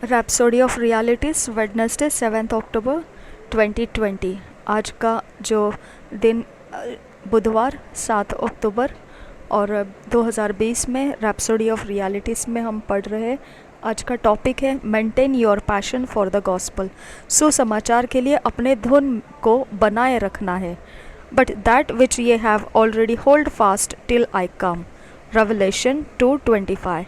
Rhapsody of realities Wednesday 7 अक्टूबर 2020। आज का जो दिन बुधवार 7 अक्टूबर और 2020 में रैप्सोडी ऑफ रियलिटीज़ में हम पढ़ रहे हैं। आज का टॉपिक है maintain your passion for the gospel. सुसमाचार के लिए अपने धुन को बनाए रखना है। बट दैट विच ये have already hold fast till I come. Revelation 2:25।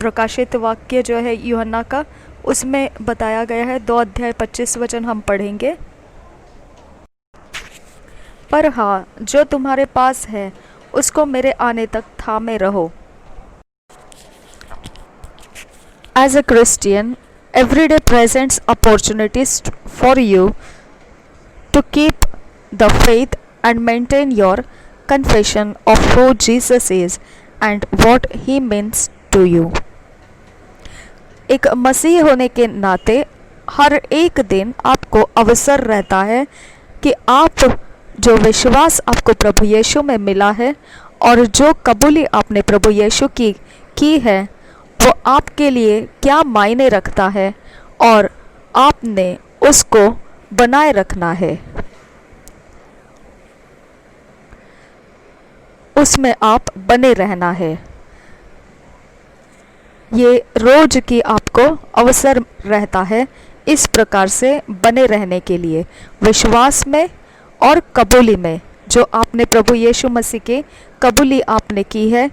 प्रकाशित वाक्य जो है यूहन्ना का, उसमें बताया गया है 2 अध्याय 25 वचन हम पढ़ेंगे। पर हाँ, जो तुम्हारे पास है उसको मेरे आने तक थामे रहो। As a Christian, every day presents opportunities for you to keep the faith and maintain your confession of who Jesus is and what he means to you। एक मसीह होने के नाते हर एक दिन आपको अवसर रहता है कि आप जो विश्वास आपको प्रभु यीशु में मिला है और जो कबूली आपने प्रभु यीशु की है वो आपके लिए क्या मायने रखता है और आपने उसको बनाए रखना है, उसमें आप बने रहना है। ये रोज की आपको अवसर रहता है इस प्रकार से बने रहने के लिए, विश्वास में और कबूली में। जो आपने प्रभु यीशु मसीह की कबूली आपने की है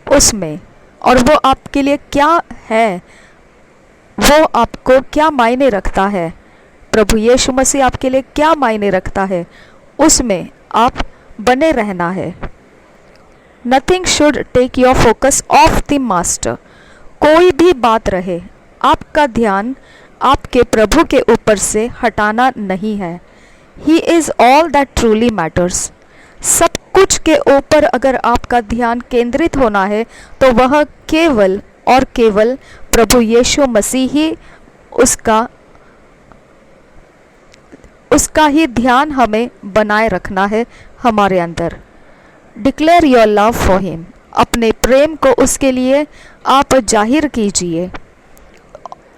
उसमें, और वो आपके लिए क्या है, वो आपको क्या मायने रखता है, प्रभु यीशु मसीह आपके लिए क्या मायने रखता है, उसमें आप बने रहना है। Nothing should take your focus off the master. कोई भी बात रहे, आपका ध्यान आपके प्रभु के ऊपर से हटाना नहीं है। He is all that truly matters. सब कुछ के ऊपर अगर आपका ध्यान केंद्रित होना है तो वह केवल और केवल प्रभु यीशु मसीह ही उसका ही ध्यान हमें बनाए रखना है हमारे अंदर। Declare your love for him. अपने प्रेम को उसके लिए आप जाहिर कीजिए।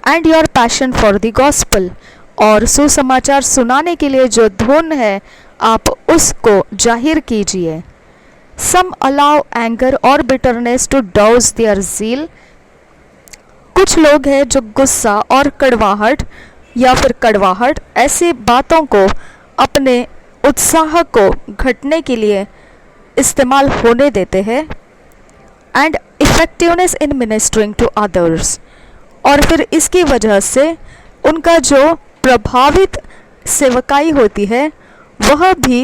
And your passion for the gospel. और सुसमाचार सुनाने के लिए जो धुन है आप उसको जाहिर कीजिए। सम अलाउ एंगर और bitterness to douse their zeal. कुछ लोग हैं जो गुस्सा और कड़वाहट या फिर कड़वाहट ऐसी बातों को अपने उत्साह को घटने के लिए इस्तेमाल होने देते हैं। And effectiveness in ministering to others. और फिर इसकी वजह से उनका जो प्रभावित सेवकाई होती है वह भी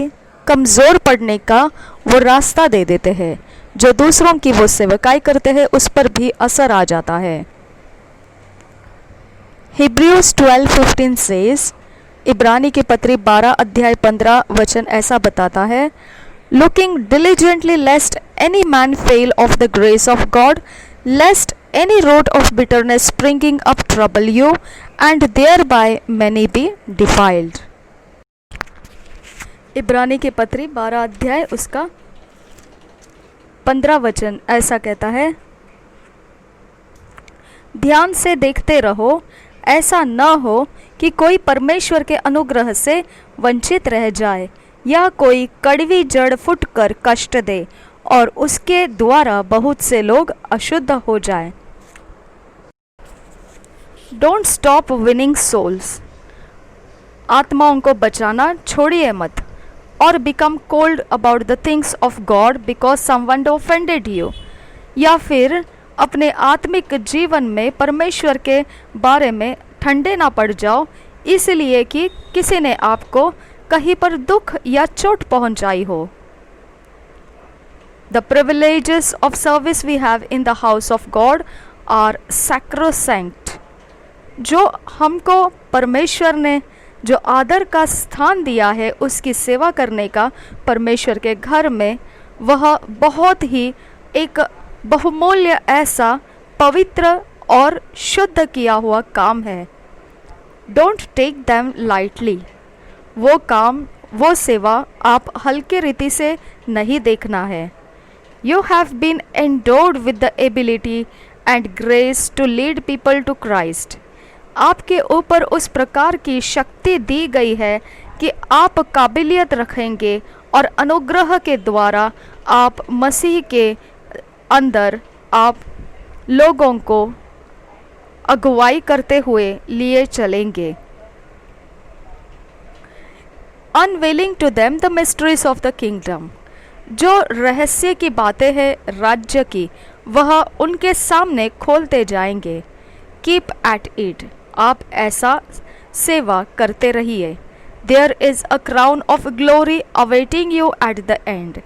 कमज़ोर पड़ने का वो रास्ता दे देते हैं। जो दूसरों की वो सेवकाई करते हैं उस पर भी असर आ जाता है। हिब्रूज 12:15 सेज, इब्रानी की पत्री 12 अध्याय 15 वचन ऐसा बताता है, looking diligently lest any man fail of the grace of God, lest any root of bitterness springing up trouble you, and thereby many be defiled। इब्रानी की पत्री 12 अध्याय उसका 15 वचन ऐसा कहता है, ध्यान से देखते रहो, ऐसा न हो कि कोई परमेश्वर के अनुग्रह से वंचित रह जाए या कोई कड़वी जड़ फूटकर कष्ट दे और उसके द्वारा बहुत से लोग अशुद्ध हो जाए। Don't stop winning souls. आत्माओं को बचाना छोड़िए मत। और become cold about the things of God because someone offended you. या फिर अपने आत्मिक जीवन में परमेश्वर के बारे में ठंडे ना पड़ जाओ इसलिए कि किसी ने आपको कहीं पर दुख या चोट पहुंचाई हो। The privileges of service we have in the house of God are sacrosanct. जो हमको परमेश्वर ने जो आदर का स्थान दिया है उसकी सेवा करने का परमेश्वर के घर में, वह बहुत ही एक बहुमूल्य ऐसा पवित्र और शुद्ध किया हुआ काम है। Don't take them lightly. वो काम, वो सेवा आप हल्के रीति से नहीं देखना है। You have been endowed with the ability and grace to lead people to Christ. आपके ऊपर उस प्रकार की शक्ति दी गई है कि आप काबिलियत रखेंगे और अनुग्रह के द्वारा आप मसीह के अंदर आप लोगों को अगुवाई करते हुए लिए चलेंगे। Unveiling to them the mysteries of the kingdom, जो रहस्य की बातें हैं राज्य की, वह उनके सामने खोलते जाएंगे। कीप एट इट, आप ऐसा सेवा करते रहिए। There is a crown of glory awaiting you at the end,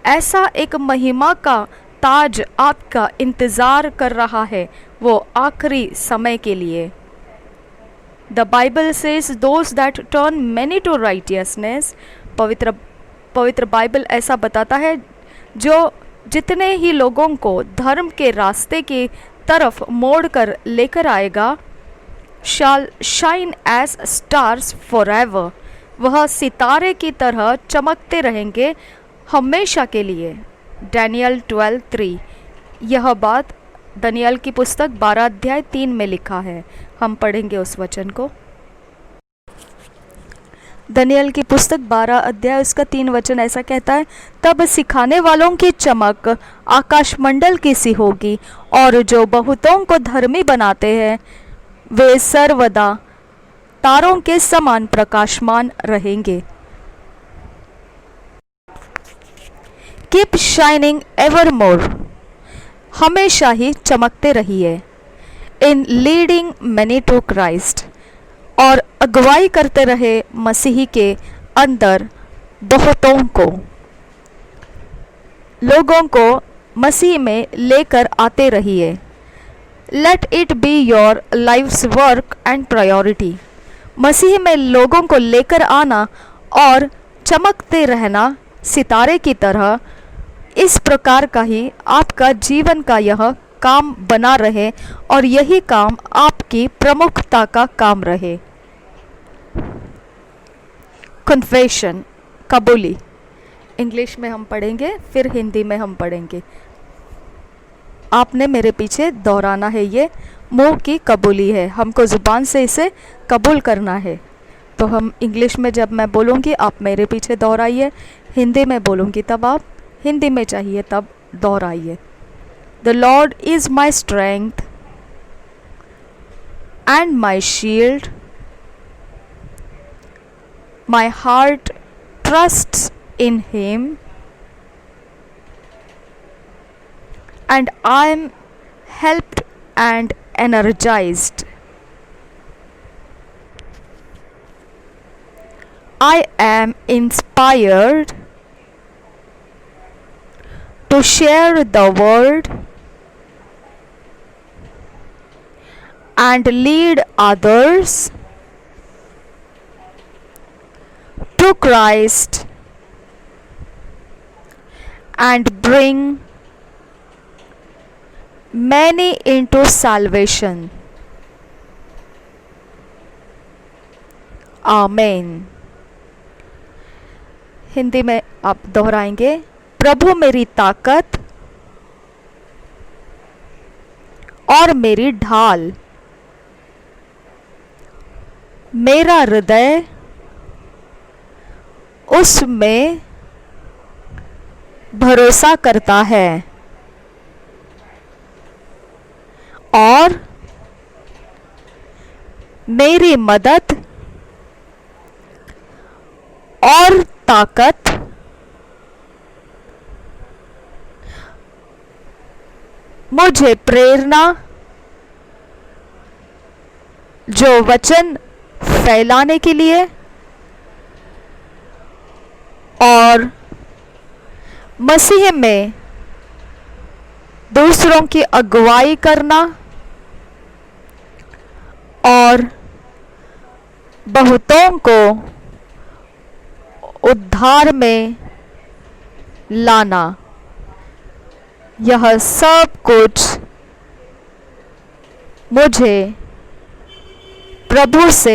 ऐसा एक महिमा का ताज आपका इंतज़ार कर रहा है वो आखिरी समय के लिए। The Bible says those that turn many to righteousness, पवित्र बाइबल ऐसा बताता है जो जितने ही लोगों को धर्म के रास्ते की तरफ मोड़ कर लेकर आएगा, शाल शाइन एज स्टार्स फॉरएवर, वह सितारे की तरह चमकते रहेंगे हमेशा के लिए। डैनियल 12:3, यह बात दानियल की पुस्तक 12 अध्याय 3 में लिखा है। हम पढ़ेंगे उस वचन को। दानियल की पुस्तक 12 अध्याय उसका 3 वचन ऐसा कहता है, तब सिखाने वालों की चमक आकाशमंडल की सी होगी और जो बहुतों को धर्मी बनाते हैं वे सर्वदा तारों के समान प्रकाशमान रहेंगे। कीप शाइनिंग एवर मोर, हमेशा ही चमकते रहिए। In leading many to Christ, और अगुवाई करते रहे मसीह के अंदर बहुतों को, लोगों को मसीह में लेकर आते रहिए। Let it be your life's work and priority, मसीह में लोगों को लेकर आना और चमकते रहना सितारे की तरह, इस प्रकार का ही आपका जीवन का यह काम बना रहे और यही काम आपकी प्रमुखता का काम रहे। कन्फेशन, कबूली, इंग्लिश में हम पढ़ेंगे फिर हिंदी में हम पढ़ेंगे। आपने मेरे पीछे दोहराना है, ये मुंह की कबूली है, हमको ज़ुबान से इसे कबूल करना है। तो हम इंग्लिश में जब मैं बोलूँगी आप मेरे पीछे दोहराइए, हिंदी में बोलूँगी तब आप हिंदी में चाहिए तब दोहराइए। The Lord is my strength and my shield, my heart trusts in him and I am helped and energized. I am inspired to share the word and lead others to Christ and bring many into salvation. आमेन। हिंदी में आप दोहराएंगे, प्रभु मेरी ताकत और मेरी ढाल, मेरा हृदय उसमें भरोसा करता है और मेरी मदद और ताकत मुझे प्रेरणा जो वचन फैलाने के लिए और मसीह में दूसरों की अगुवाई करना और बहुतों को उद्धार में लाना, यह सब कुछ मुझे प्रभु से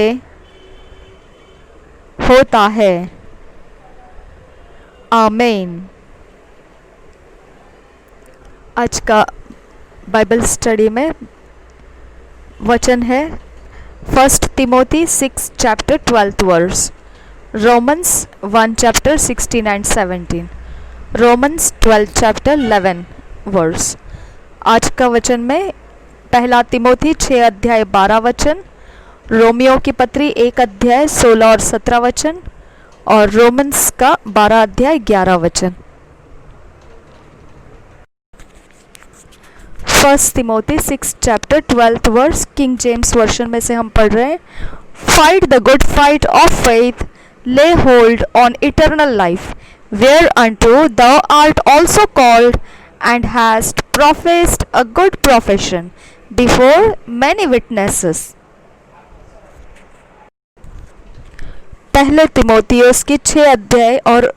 होता है। आमीन। आज का बाइबल स्टडी में वचन है First Timothy 6 chapter 12th verse. Romans 1 chapter 16 and 17. Romans 12 chapter 11 verse. आज का वचन में पहला तिमोथी 6 अध्याय 12 वचन, रोमियो की पत्री 1 अध्याय 16 और 17 वचन और रोमन्स का 12 अध्याय 11 वचन। First Timothy 6 chapter 12th verse, King James version में से हम पढ़ रहे हैं। Fight the good fight of faith, lay hold on eternal life, whereunto thou art also called, and hast professed a good profession before many witnesses। पहले तिमोथियुस की 6 अध्याय और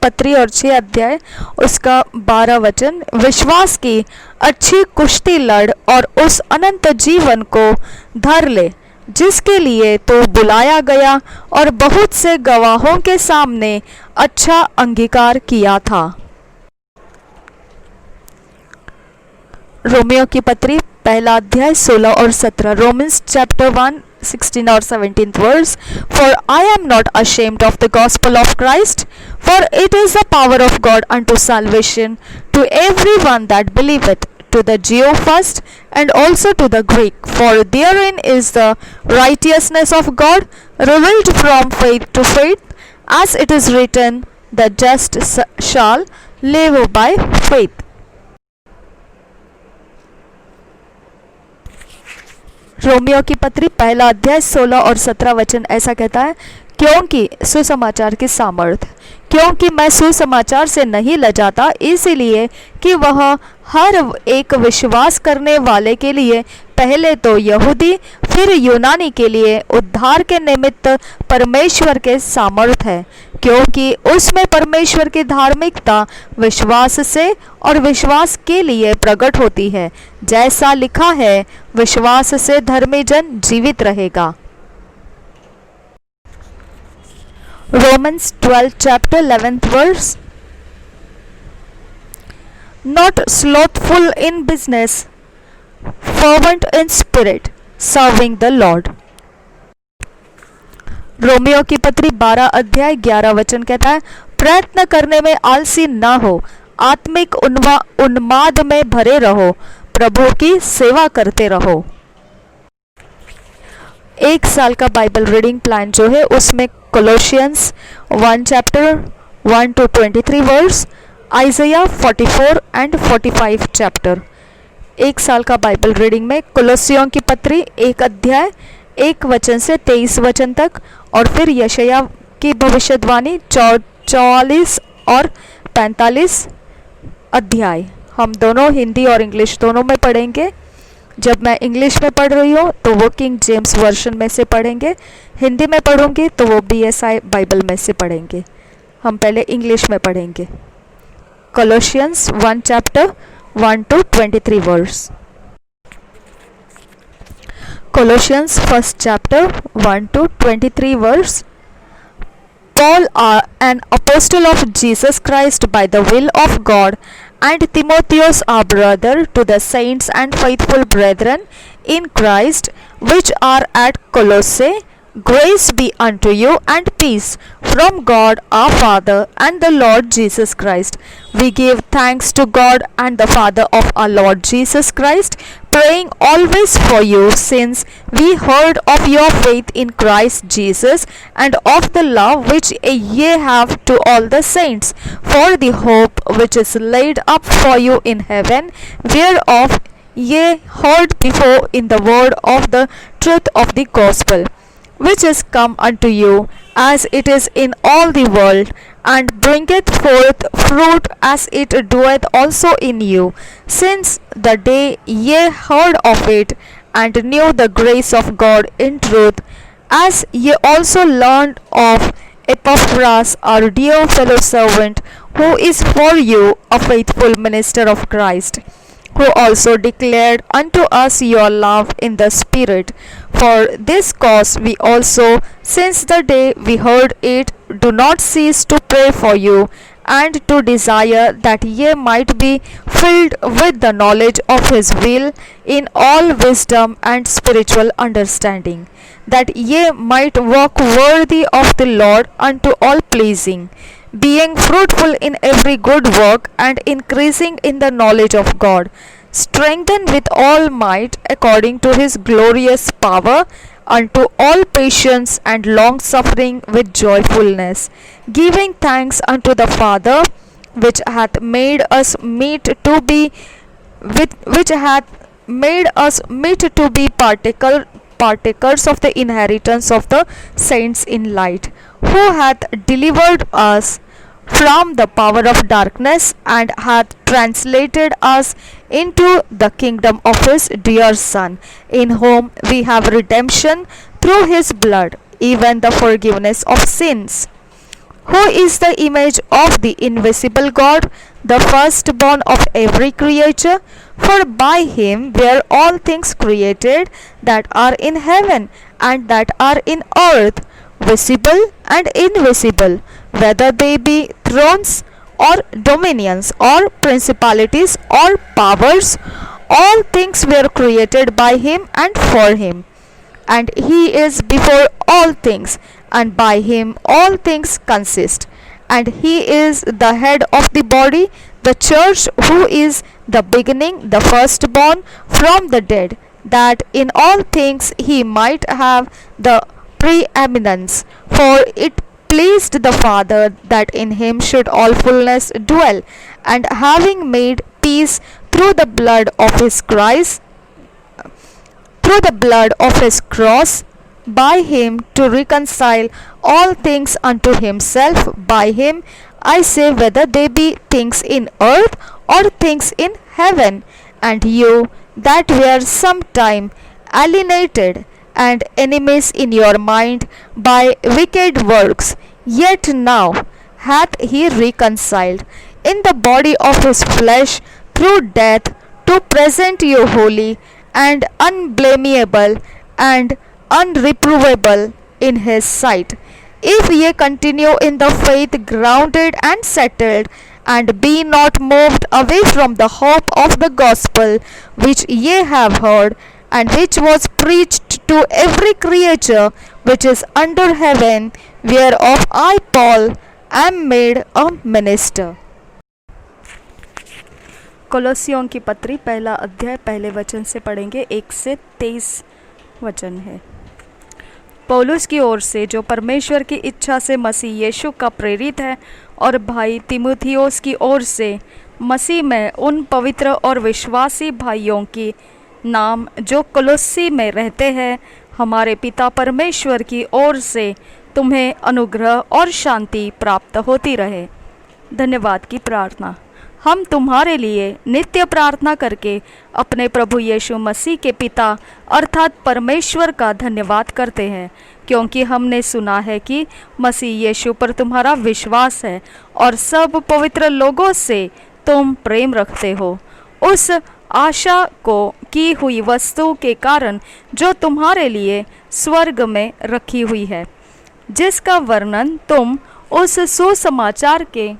पत्री और 6 अध्याय उसका 12 वचन, विश्वास की अच्छी कुश्ती लड़ और उस अनंत जीवन को धर ले जिसके लिए तो बुलाया गया और बहुत से गवाहों के सामने अच्छा अंगीकार किया था। रोमियो की पत्री पहला अध्याय 16 और 17। रोमन्स चैप्टर 1 16 और 17th verse। For I am not ashamed of the gospel of Christ, for it is the power of God unto salvation to everyone that believeth, to the Jew first, and also to the Greek. For therein is the righteousness of God revealed from faith to faith, as it is written, the just shall live by faith। Romeo की पत्री पहला अध्याय 16 और 17 वचन ऐसा कहता है, क्योंकि सुसमाचार की सामर्थ, क्योंकि मैं सुसमाचार से नहीं लजाता, इसलिए कि वह हर एक विश्वास करने वाले के लिए पहले तो यहूदी फिर यूनानी के लिए उद्धार के निमित्त परमेश्वर के सामर्थ है, क्योंकि उसमें परमेश्वर की धार्मिकता विश्वास से और विश्वास के लिए प्रकट होती है, जैसा लिखा है, विश्वास से धर्मी जन जीवित रहेगा। Romans 12 chapter 11th verse। Not slothful in business, fervent in spirit, serving the Lord। Romeo की पत्री 12 अध्याय 11 वचन कहता है, प्रयत्न करने में आलसी ना हो, आत्मिक उन्माद में भरे रहो, प्रभु की सेवा करते रहो। एक साल का बाइबल रीडिंग प्लान जो है उसमें Colossians 1 chapter 1 to 23 verse, Isaiah 44 and 45 chapter. एक साल का बाइबल रीडिंग में कोलोसियों की पत्री 1 अध्याय 1 वचन से 23 वचन तक और फिर यशायाह की भविष्यवाणी 44 और 45 अध्याय। हम दोनों हिंदी और इंग्लिश दोनों में पढ़ेंगे। जब मैं इंग्लिश में पढ़ रही हूँ तो वो किंग जेम्स वर्शन में से पढ़ेंगे, हिंदी में पढ़ूंगी तो वो BSI बाइबल में से पढ़ेंगे। हम पहले इंग्लिश में पढ़ेंगे। Colossians 1 chapter 1 to 23 verse. Colossians 1st chapter 1 to 23 verse। Paul, an apostle of Jesus Christ by the will of God, and Timotheus our brother, to the saints and faithful brethren in Christ which are at Colossae, grace be unto you and peace from God our Father and the Lord Jesus Christ। We give thanks to God and the Father of our Lord Jesus Christ, praying always for you, since we heard of your faith in Christ Jesus and of the love which ye have to all the saints, for the hope which is laid up for you in heaven, whereof ye heard before in the word of the truth of the gospel, which is come unto you, as it is in all the world, and bringeth forth fruit as it doeth also in you, since the day ye heard of it, and knew the grace of God in truth, as ye also learned of Epaphras, our dear fellow servant, who is for you a faithful minister of Christ, who also declared unto us your love in the Spirit. For this cause we also, since the day we heard it, do not cease to pray for you, and to desire that ye might be filled with the knowledge of his will in all wisdom and spiritual understanding, that ye might walk worthy of the Lord unto all pleasing, being fruitful in every good work and increasing in the knowledge of God, strengthened with all might according to his glorious power unto all patience and long suffering with joyfulness, giving thanks unto the Father which hath made us meet to be which hath made us meet to be partakers of the inheritance of the saints in light, who hath delivered us from the power of darkness and hath translated us into the kingdom of his dear Son, in whom we have redemption through his blood, even the forgiveness of sins, who is the image of the invisible God, the firstborn of every creature. For by him were all things created that are in heaven and that are in earth, visible and invisible, whether they be thrones or dominions or principalities or powers. All things were created by him and for him. And he is before all things, and by him all things consist. And he is the head of the body, the church, who is the beginning, the firstborn from the dead, that in all things he might have the preeminence. For it pleased the Father that in him should all fullness dwell, and having made peace through the blood of his Christ, through the blood of his cross, by him to reconcile all things unto himself. By him, I say, whether they be things in earth or things in heaven. And you that were sometime alienated and enemies in your mind by wicked works, yet now hath he reconciled in the body of his flesh through death, to present you holy and unblameable and unreprovable in his sight, if ye continue in the faith, grounded and settled, and be not moved away from the hope of the gospel which ye have heard, and which was preached to every creature which is under heaven, whereof I, Paul, am made a minister. कोलोसियों की पत्री पहला अध्याय पहले वचन से पढ़ेंगे, 1 से 23 वचन है। पौलुस की ओर से, जो परमेश्वर की इच्छा से मसीह यीशु का प्रेरित है, और भाई तीमुथियुस की ओर से, मसीह में उन पवित्र और विश्वासी भाइयों की नाम जो कोलोसी में रहते हैं, हमारे पिता परमेश्वर की ओर से तुम्हें अनुग्रह और शांति प्राप्त होती रहे। धन्यवाद की प्रार्थना। हम तुम्हारे लिए नित्य प्रार्थना करके अपने प्रभु यीशु मसीह के पिता अर्थात परमेश्वर का धन्यवाद करते हैं, क्योंकि हमने सुना है कि मसीह यीशु पर तुम्हारा विश्वास है और सब पवित्र लोगों से तुम प्रेम रखते हो, उस आशा को की हुई वस्तु के कारण जो तुम्हारे लिए स्वर्ग में रखी हुई है, जिसका वर्णन तुम उस सुसमाचार के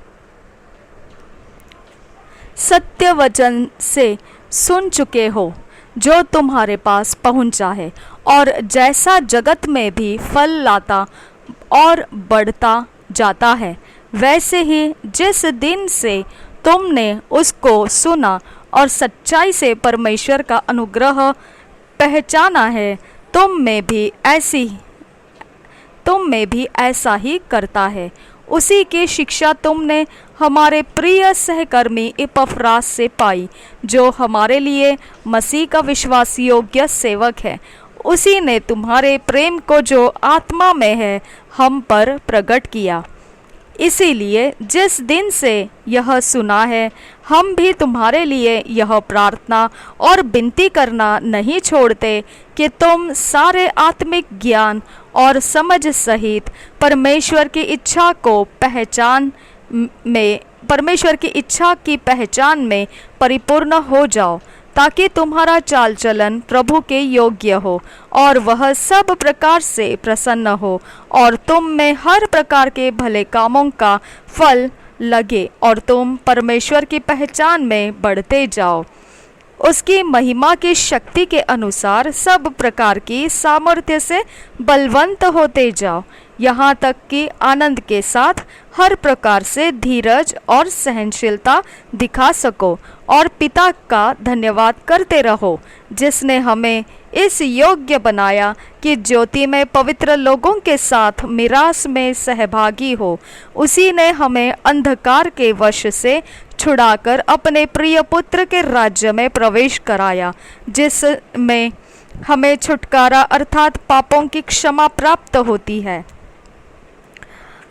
सत्य वचन से सुन चुके हो, जो तुम्हारे पास पहुंचा है, और जैसा जगत में भी फल लाता और बढ़ता जाता है, वैसे ही जिस दिन से तुमने उसको सुना और सच्चाई से परमेश्वर का अनुग्रह पहचाना है, तुम में भी ऐसा ही करता है। उसी की शिक्षा तुमने हमारे प्रिय सहकर्मी इपफ्रास से पाई, जो हमारे लिए मसीह का विश्वास योग्य सेवक है। उसी ने तुम्हारे प्रेम को जो आत्मा में है हम पर प्रकट किया। इसीलिए जिस दिन से यह सुना है, हम भी तुम्हारे लिए यह प्रार्थना और विनती करना नहीं छोड़ते कि तुम सारे आत्मिक ज्ञान और समझ सहित परमेश्वर की इच्छा की पहचान में परिपूर्ण हो जाओ, ताकि तुम्हारा चाल चलन प्रभु के योग्य हो और वह सब प्रकार से प्रसन्न हो, और तुम में हर प्रकार के भले कामों का फल लगे और तुम परमेश्वर की पहचान में बढ़ते जाओ। उसकी महिमा की शक्ति के अनुसार सब प्रकार की सामर्थ्य से बलवंत होते जाओ, यहाँ तक कि आनंद के साथ हर प्रकार से धीरज और सहनशीलता दिखा सको और पिता का धन्यवाद करते रहो, जिसने हमें इस योग्य बनाया कि ज्योति में पवित्र लोगों के साथ मिरास में सहभागी हो। उसी ने हमें अंधकार के वश से छुड़ाकर अपने प्रिय पुत्र के राज्य में प्रवेश कराया, जिसमें हमें छुटकारा अर्थात पापों की क्षमा प्राप्त होती है।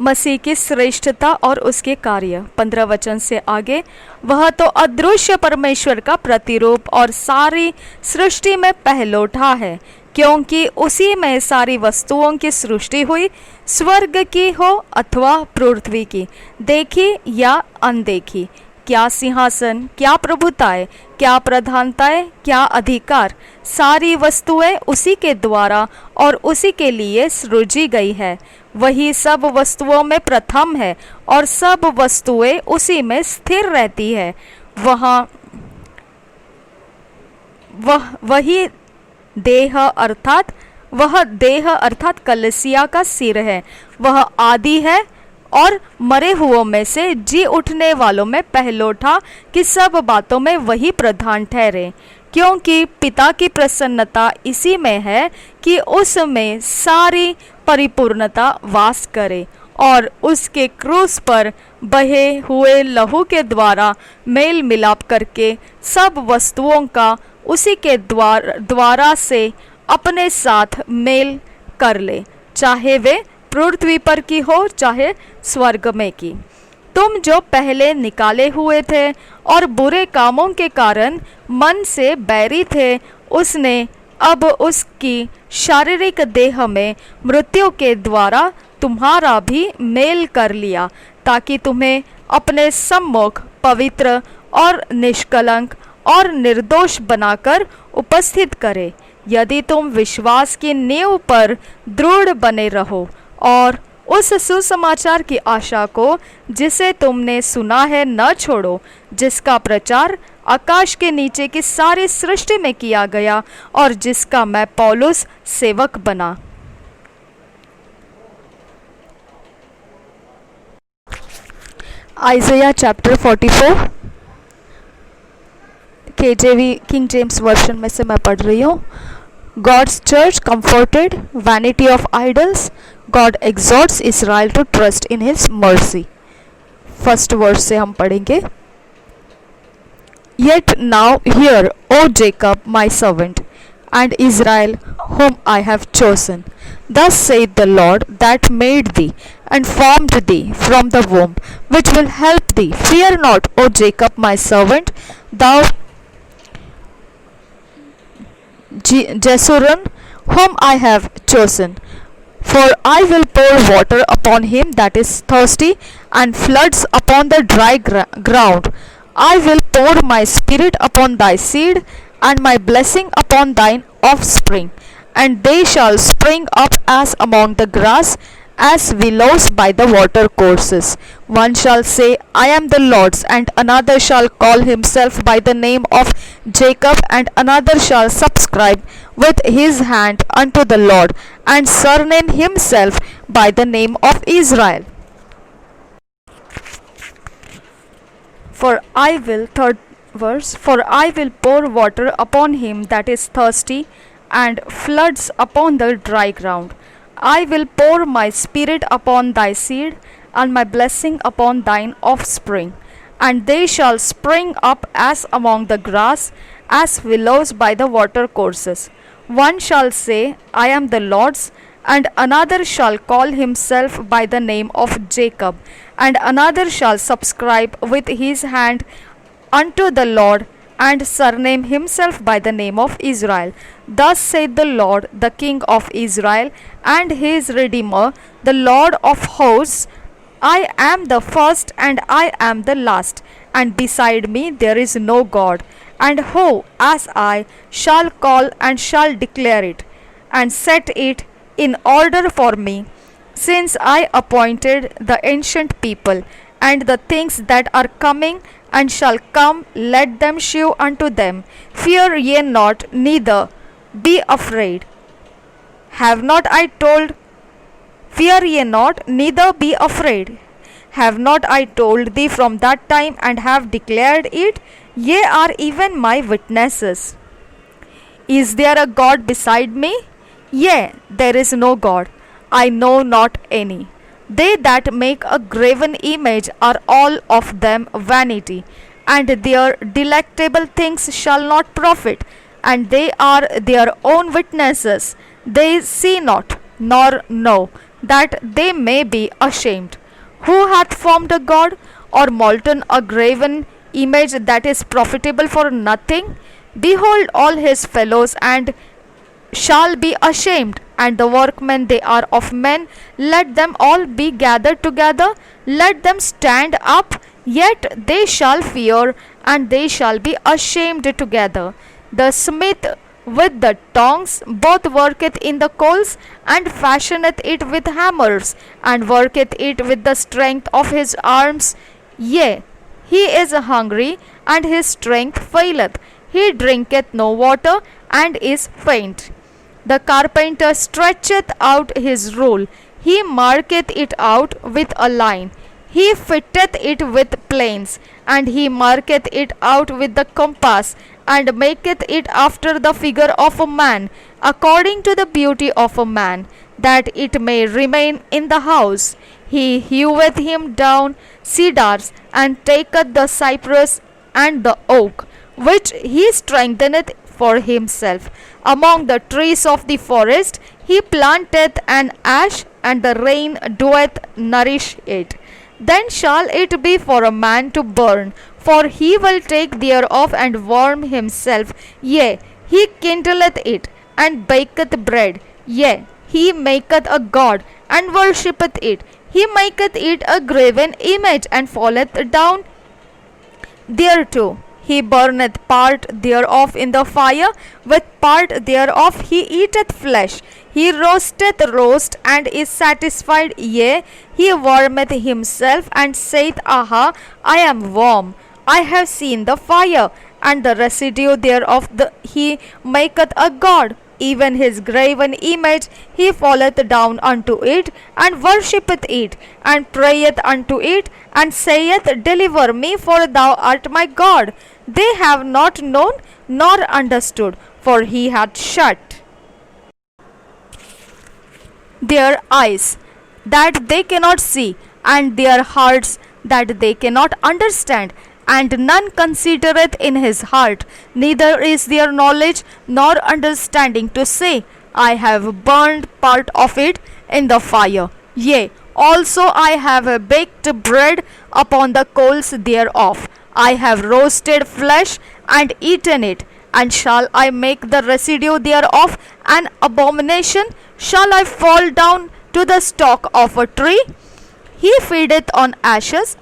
मसीह की श्रेष्ठता और उसके कार्य 15 वचन से आगे, वह तो अदृश्य परमेश्वर का प्रतिरूप और सारी सृष्टि में पहलोठा है, क्योंकि उसी में सारी वस्तुओं की सृष्टि हुई, स्वर्ग की हो अथवा पृथ्वी की, देखी या अनदेखी। क्या सिंहासन, क्या प्रभुताएं, क्या प्रधानताएं, क्या अधिकार, सारी वस्तुएं उसी के द्वारा और उसी के लिए सृजी गई है। वही सब वस्तुओं में प्रथम है और सब वस्तुएं उसी में स्थिर रहती है। वह देह अर्थात कलीसिया का सिर है। वह आदि है और मरे हुओं में से जी उठने वालों में पहलोठा, कि सब बातों में वही प्रधान ठहरे। क्योंकि पिता की प्रसन्नता इसी में है कि उसमें सारी परिपूर्णता वास करे और उसके क्रूस पर बहे हुए लहू के द्वारा मेल मिलाप करके सब वस्तुओं का उसी के द्वारा से अपने साथ मेल कर ले, चाहे वे पृथ्वी पर की हो चाहे स्वर्ग में की। तुम जो पहले निकाले हुए थे और बुरे कामों के कारण मन से बैरी थे, उसने अब उसकी शारीरिक देह में मृत्यु के द्वारा तुम्हारा भी मेल कर लिया, ताकि तुम्हें अपने सम्मुख पवित्र और निष्कलंक और निर्दोष बनाकर उपस्थित करे, यदि तुम विश्वास की नींव पर दृढ़ बने रहो और उस सुसमाचार की आशा को जिसे तुमने सुना है न छोड़ो, जिसका प्रचार आकाश के नीचे की सारी सृष्टि में किया गया और जिसका मैं पौलुस सेवक बना। Isaiah chapter 44 KJV King James version में से मैं पढ़ रही हूँ। God's church comforted, vanity of idols, God exhorts Israel to trust in His mercy। First verse से हम पढ़ेंगे। Yet now hear, O Jacob my servant, and Israel whom I have chosen. Thus saith the Lord that made thee and formed thee from the womb, which will help thee. Fear not, O Jacob my servant, thou Jeshurun, whom I have chosen. For I will pour water upon him that is thirsty, and floods upon the dry ground. I will pour my spirit upon thy seed, and my blessing upon thine offspring. And they shall spring up as among the grass, as willows by the water courses. One shall say, I am the Lord's, and another shall call himself by the name of Jacob, and another shall subscribe with his hand unto the Lord, and surname himself by the name of Israel. For I will pour water upon him that is thirsty, and floods upon the dry ground. I will pour my spirit upon thy seed, and my blessing upon thine offspring. And they shall spring up as among the grass, as willows by the water courses. One shall say, I am the Lord's, and another shall call himself by the name of Jacob, and another shall subscribe with his hand unto the Lord, and surname himself by the name of Israel. Thus saith the Lord, the King of Israel, and his Redeemer, the Lord of hosts, I am the first and I am the last, and beside me there is no God. And who, as I, shall call and shall declare it, and set it in order for me, since I appointed the ancient people, and the things that are coming and shall come, let them shew unto them. Fear ye not, neither be afraid. Have not I told? Fear ye not, neither be afraid. Have not I told thee from that time, and have declared it? Ye are even my witnesses. Is there a God beside me? Yea, there is no God. I know not any. They that make a graven image are all of them vanity, and their delectable things shall not profit, and they are their own witnesses. They see not, nor know, that they may be ashamed. Who hath formed a God, or molten a graven image that is profitable for nothing? Behold all his fellows, and shall be ashamed, and the workmen they are of men. Let them all be gathered together, let them stand up, yet they shall fear, and they shall be ashamed together. The smith with the tongs both worketh in the coals, and fashioneth it with hammers, and worketh it with the strength of his arms. Yea, he is hungry, and his strength faileth. He drinketh no water, and is faint. The carpenter stretcheth out his rule, he marketh it out with a line. He fitteth it with planes, and he marketh it out with the compass, and maketh it after the figure of a man, according to the beauty of a man, that it may remain in the house. He heweth him down cedars, and taketh the cypress and the oak, which he strengtheneth for himself. Among the trees of the forest he planteth an ash, and the rain doeth nourish it. Then shall it be for a man to burn, for he will take thereof and warm himself. Yea, he kindleth it, and baketh bread. Yea, he maketh a god, and worshippeth it. He maketh it a graven image, and falleth down thereto. He burneth part thereof in the fire, with part thereof he eateth flesh. He roasteth roast, and is satisfied. Yea, he warmeth himself, and saith, Aha, I am warm. I have seen the fire, and the residue thereof he maketh a god. Even his graven image he falleth down unto it, and worshippeth it, and prayeth unto it, and saith, Deliver me, for thou art my God. They have not known nor understood, for he hath shut their eyes, that they cannot see, and their hearts, that they cannot understand. And none considereth in his heart, neither is there knowledge nor understanding to say, I have burned part of it in the fire. Yea, also I have baked bread upon the coals thereof. I have roasted flesh and eaten it. And shall I make the residue thereof an abomination? Shall I fall down to the stalk of a tree? He feedeth on ashes.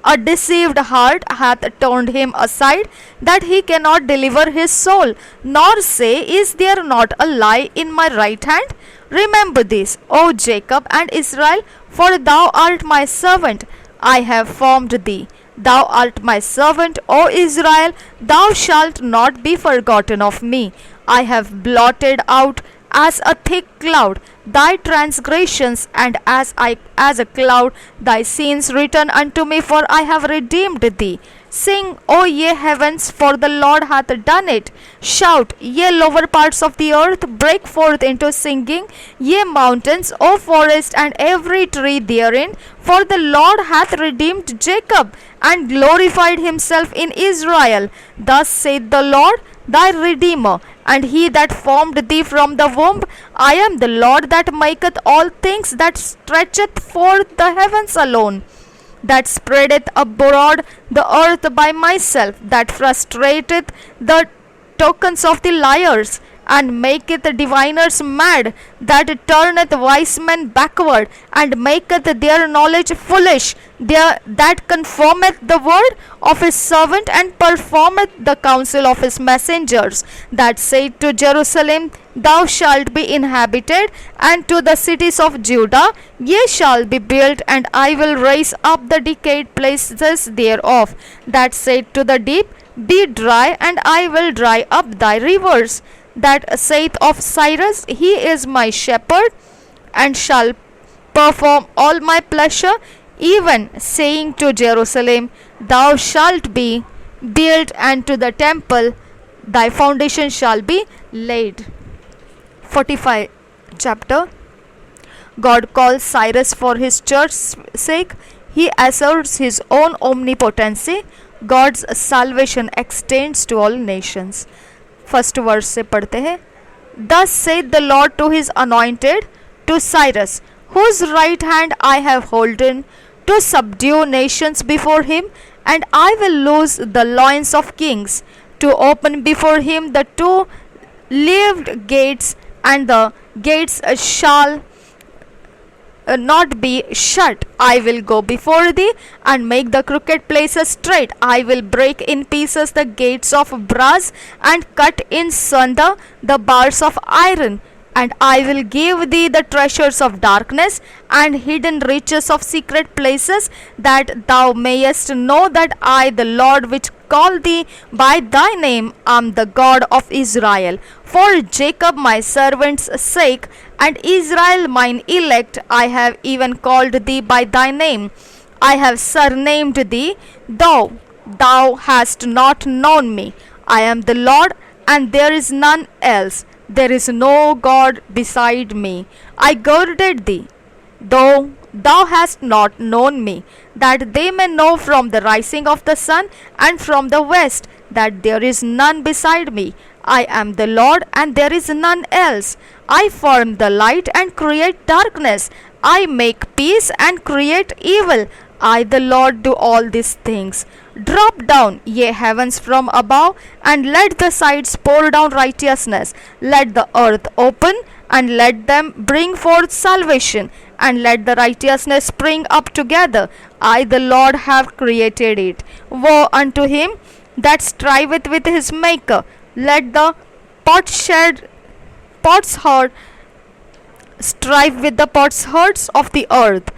A deceived heart hath turned him aside, that he cannot deliver his soul, nor say, Is there not a lie in my right hand? Remember this, O Jacob and Israel, for thou art my servant. I have formed thee. Thou art my servant, O Israel, thou shalt not be forgotten of me. I have blotted out as a thick cloud thy transgressions, and as a cloud thy sins return unto me, for I have redeemed thee. Sing, O ye heavens, for the Lord hath done it. Shout, ye lower parts of the earth, break forth into singing, ye mountains, O forest, and every tree therein, for the Lord hath redeemed Jacob, and glorified himself in Israel. Thus saith the Lord, thy Redeemer, and he that formed thee from the womb. I am the Lord that maketh all things, that stretcheth forth the heavens alone, that spreadeth abroad the earth by myself, that frustrateth the tokens of the liars, and maketh diviners mad, that turneth wise men backward, and maketh their knowledge foolish, that conformeth the word of his servant, and performeth the counsel of his messengers, that said to Jerusalem, Thou shalt be inhabited, and to the cities of Judah, Ye shall be built, and I will raise up the decayed places thereof, that said to the deep, Be dry, and I will dry up thy rivers, that saith of Cyrus, He is my shepherd, and shall perform all my pleasure, even saying to Jerusalem, Thou shalt be built, and to the temple thy foundation shall be laid. 45 chapter. God calls Cyrus for his church's sake. He asserts his own omnipotency. God's salvation extends to all nations. First verse से पढ़ते हैं. Thus saith the Lord to his anointed, to Cyrus, whose right hand I have holden, to subdue nations before him, and I will loose the loins of kings, to open before him the two leaved gates, and the gates shall not be shut. I will go before thee, and make the crooked places straight. I will break in pieces the gates of brass, and cut in sunder the bars of iron. And I will give thee the treasures of darkness, and hidden riches of secret places, that thou mayest know that I, the Lord, which call thee by thy name, am the God of Israel. For Jacob my servant's sake, and Israel mine elect, I have even called thee by thy name. I have surnamed thee, though thou hast not known me. I am the Lord, and there is none else. There is no God beside me. I girded thee, though thou hast not known me, that they may know from the rising of the sun and from the west that there is none beside me. I am the Lord, and there is none else. I form the light and create darkness. I make peace and create evil. I, the Lord, do all these things. Drop down, ye heavens, from above, and let the sides pour down righteousness. Let the earth open, and let them bring forth salvation, and let the righteousness spring up together. I, the Lord, have created it. Woe unto him that striveth with his maker. Let the potsherd strive with the potsherds of the earth.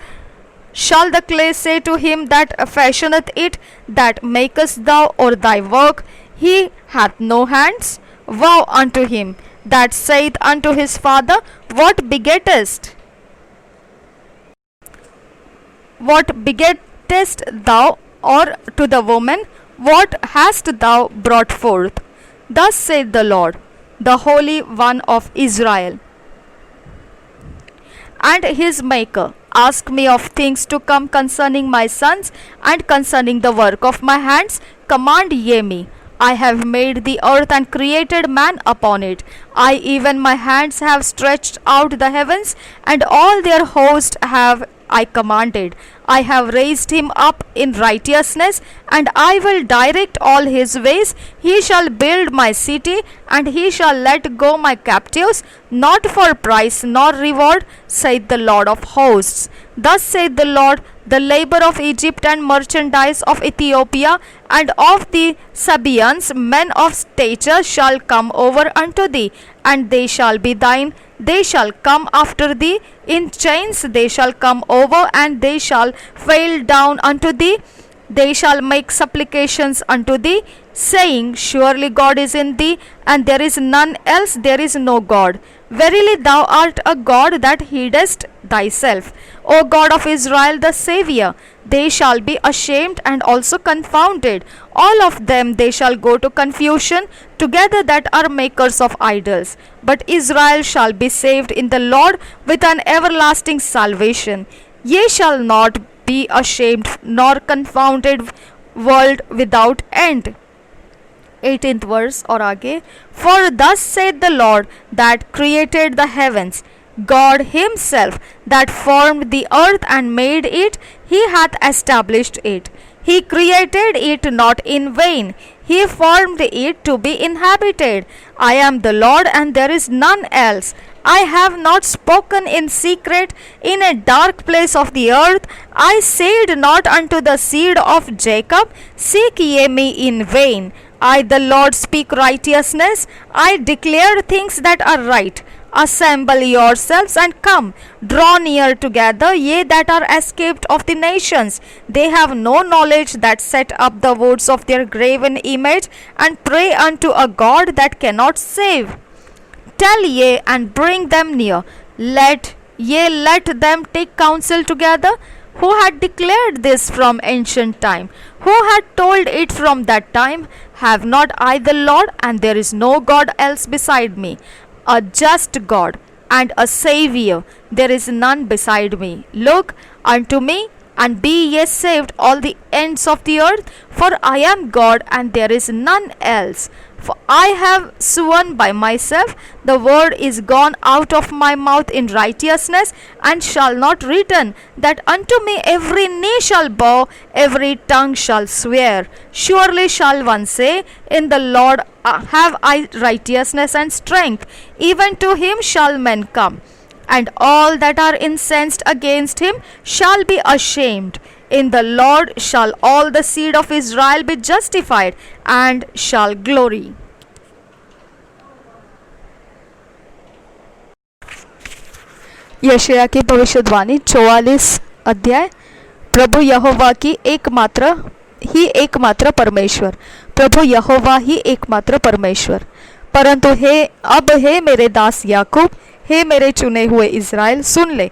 Shall the clay say to him that fashioneth it, that makest thou or thy work? He hath no hands. Woe unto him that saith unto his father, What begettest? What begettest thou? Or to the woman, What hast thou brought forth? Thus saith the Lord, the Holy One of Israel, and his Maker. Ask me of things to come concerning my sons, and concerning the work of my hands. Command ye me. I have made the earth and created man upon it. I, even my hands, have stretched out the heavens, and all their host have I commanded. I have raised him up in righteousness, and I will direct all his ways. He shall build my city, and he shall let go my captives, not for price nor reward, saith the Lord of hosts. Thus saith the Lord, the labor of Egypt and merchandise of Ethiopia and of the Sabaeans, men of stature, shall come over unto thee, and they shall be thine. They shall come after thee, in chains they shall come over, and they shall fail down unto thee. They shall make supplications unto thee, saying, Surely God is in thee, and there is none else, there is no God. Verily thou art a God that hidest thyself, O God of Israel, the Saviour. They shall be ashamed and also confounded. All of them they shall go to confusion, together that are makers of idols. But Israel shall be saved in the Lord with an everlasting salvation. Ye shall not be ashamed nor confounded, world without end. 18th verse और आगे. For thus saith the Lord that created the heavens, God himself that formed the earth and made it, he hath established it. He created it not in vain. He formed it to be inhabited. I am the Lord, and there is none else. I have not spoken in secret in a dark place of the earth. I said not unto the seed of Jacob, Seek ye me in vain. I, the Lord, speak righteousness. I declare things that are right. Assemble yourselves and come. Draw near together, ye that are escaped of the nations. They have no knowledge that set up the woods of their graven image, and pray unto a God that cannot save. Tell ye and bring them near. Let them take counsel together. Who had declared this from ancient time? Who had told it from that time? Have not I the Lord, and there is no God else beside me? A just God and a Saviour, there is none beside me. Look unto me, and be ye saved, all the ends of the earth, for I am God, and there is none else. For I have sworn by myself, the word is gone out of my mouth in righteousness, and shall not return, that unto me every knee shall bow, every tongue shall swear. Surely shall one say, In the Lord have I righteousness and strength, even to him shall men come. And all that are incensed against him shall be ashamed. In the Lord shall all the seed of Israel be justified, and shall glory. यशायाह की भविष्यवाणी 44 अध्याय। प्रभु यहोवा की एकमात्र परमेश्वर, प्रभु यहोवा ही एकमात्र परमेश्वर। परंतु हे मेरे दास याकूब, हे मेरे चुने हुए इज़राइल, सुन ले।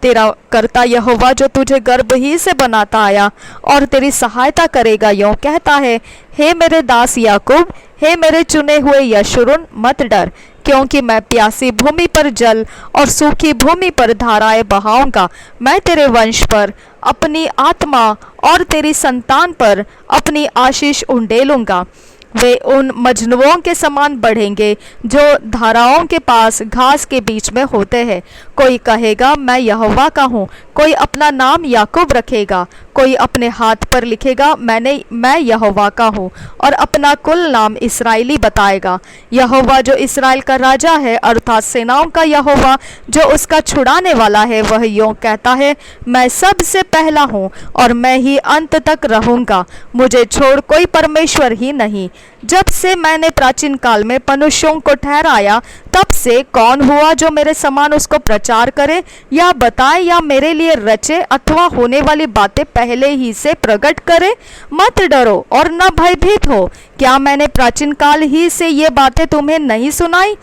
तेरा कर्ता यहोवा जो तुझे गर्भ ही से बनाता आया और तेरी सहायता करेगा, यों कहता है, हे मेरे दास याकूब, हे मेरे चुने हुए यशूरून, मत डर, क्योंकि मैं प्यासी भूमि पर जल और सूखी भूमि पर धाराएं बहाऊंगा। मैं तेरे वंश पर अपनी आत्मा और तेरी संतान पर अपनी आशीष उंडेलूंगा। वे उन मजनुओं के समान बढ़ेंगे जो धाराओं के पास घास के बीच में होते हैं। कोई कहेगा, मैं यहोवा का हूँ, कोई अपना नाम याकूब रखेगा, कोई अपने हाथ पर लिखेगा, मैं यहोवा का हूँ, और अपना कुल नाम इस्राएली बताएगा। यहोवा जो इस्राएल का राजा है, अर्थात सेनाओं का यहोवा जो उसका छुड़ाने वाला है, वह यों कहता है, मैं सबसे पहला हूँ और मैं ही अंत तक रहूँगा। मुझे छोड़ कोई परमेश्वर ही नहीं। जब से मैंने प्राचीन काल में मनुष्यों को ठहराया, तब से कौन हुआ जो मेरे समान उसको प्रचार करे या बताए या मेरे लिए रचे अथवा होने वाली बातें पहले ही से प्रकट करे? मत डरो और न भयभीत हो। क्या मैंने प्राचीन काल ही से ये बातें तुम्हें नहीं सुनाई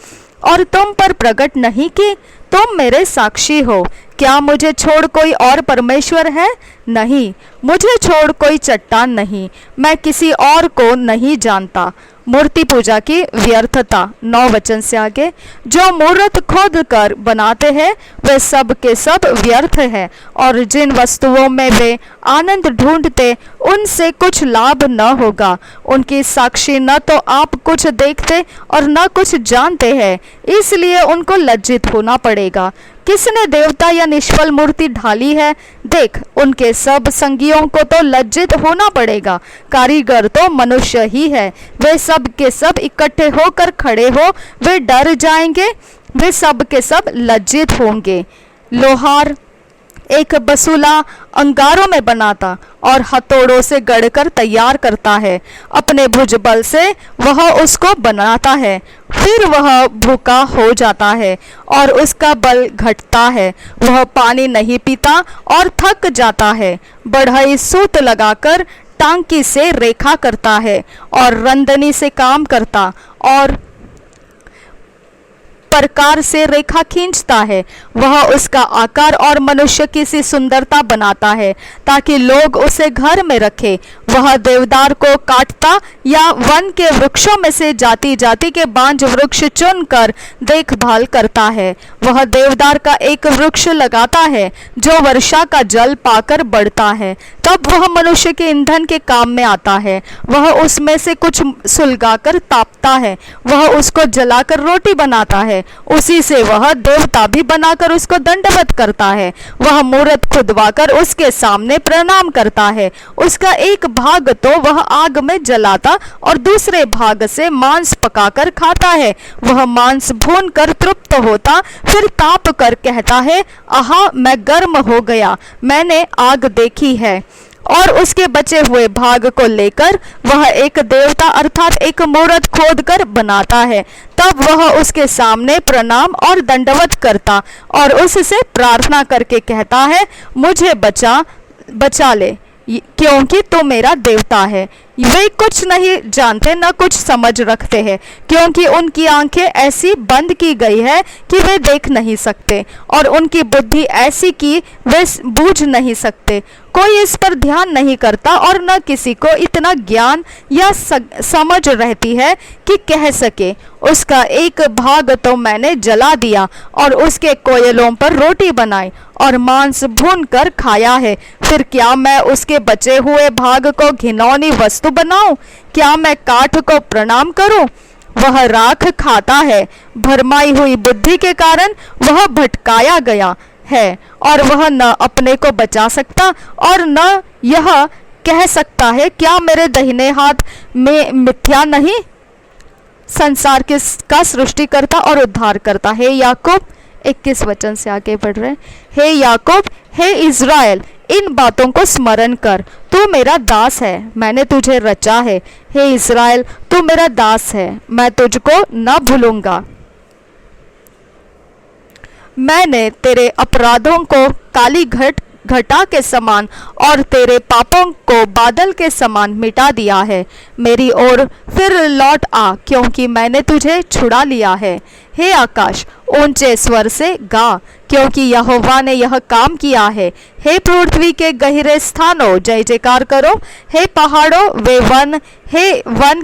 और तुम पर प्रकट नहीं की? तुम मेरे साक्षी हो। क्या मुझे छोड़ कोई और परमेश्वर है? नहीं, मुझे छोड़ कोई चट्टान नहीं। मैं किसी और को नहीं जानता। मूर्ति पूजा की व्यर्थता। 9 वचन से आगे। जो मूर्त खोद कर बनाते हैं वे सब के सब व्यर्थ हैं, और जिन वस्तुओं में वे आनंद ढूंढते उनसे कुछ लाभ न होगा। उनकी साक्षी न तो आप कुछ देखते और न कुछ जानते हैं, इसलिए उनको लज्जित होना पड़ेगा। किसने देवता या निष्फल मूर्ति ढाली है? देख, उनके सब संगियों को तो लज्जित होना पड़ेगा। कारीगर तो मनुष्य ही है। वे सब के सब इकट्ठे होकर खड़े हो, वे डर जाएंगे, वे सब के सब लज्जित होंगे। लोहार एक बसूला अंगारों में बनाता और हथौड़ों से गढ़कर तैयार करता है। अपने भुजबल से वह उसको बनाता है, फिर वह भूखा हो जाता है और उसका बल घटता है। वह पानी नहीं पीता और थक जाता है। बढ़ई सूत लगाकर टांकी से रेखा करता है और रंदनी से काम करता और प्रकार से रेखा खींचता है। वह उसका आकार और मनुष्य की सी सुंदरता बनाता है ताकि लोग उसे घर में रखे। वह देवदार को काटता या वन के वृक्षों में से जाति जाति के बांज वृक्ष चुनकर देखभाल करता है। वह देवदार का एक वृक्ष लगाता है जो वर्षा का जल पाकर बढ़ता है। तब वह मनुष्य के ईंधन के काम में आता है। वह उसमें से कुछ सुलगाकर तापता है। वह उसको जलाकर रोटी बनाता है। उसी से वह देवता भी बनाकर उसको दंडवत करता है। वह मूरत खुदवाकर उसके सामने प्रणाम करता है। उसका एक भाग तो वह आग में जलाता और दूसरे भाग से मांस पकाकर खाता है। वह मांस भून कर तृप्त होता, फिर ताप कर कहता है, आहा, मैं गर्म हो गया, मैंने आग देखी है। और उसके बचे हुए भाग को लेकर वह एक देवता अर्थात एक मूरत खोद कर बनाता है। तब वह उसके सामने प्रणाम और दंडवत करता और उससे प्रार्थना करके कहता है, मुझे बचा ले, क्योंकि तू मेरा देवता है। वे कुछ नहीं जानते, न कुछ समझ रखते हैं, क्योंकि उनकी आंखें ऐसी बंद की गई है कि वे देख नहीं सकते, और उनकी बुद्धि ऐसी कि वे बूझ नहीं सकते। कोई इस पर ध्यान नहीं करता, और न किसी को इतना ज्ञान या समझ रहती है कि कह सके, उसका एक भाग तो मैंने जला दिया और उसके कोयलों पर रोटी बनाई और मांस भून कर खाया है। फिर क्या मैं उसके बचे हुए भाग को घिनौनी वस्तु बनाऊं? क्या मैं काठ को प्रणाम करूं? वह राख खाता है। भरमाई हुई बुद्धि के कारण वह भटकाया गया है, और वह न अपने को बचा सकता और न यह कह सकता है, क्या मेरे दाहिने हाथ में मिथ्या नहीं? संसार का सृष्टिकर्ता और उद्धार करता है। याकूब 21 वचन से आगे बढ़ रहे हैं। हे याकूब, हे इज़राइल, इन बातों को स्मरण कर, तू मेरा दास है, मैंने तुझे रचा है। हे इज़राइल, तू मेरा दास है, मैं तुझको न भूलूंगा। मैंने तेरे अपराधों को काली घटा के समान और तेरे पापों को बादल के समान मिटा दिया है। मेरी ओर फिर लौट आ, क्योंकि मैंने तुझे छुड़ा लिया है। हे आकाश, ऊंचे स्वर से गा, क्योंकि यहोवा ने यह काम किया है। हे पृथ्वी के गहरे स्थानों, जय जयकार करो। हे पहाड़ों, वे वन, हे वन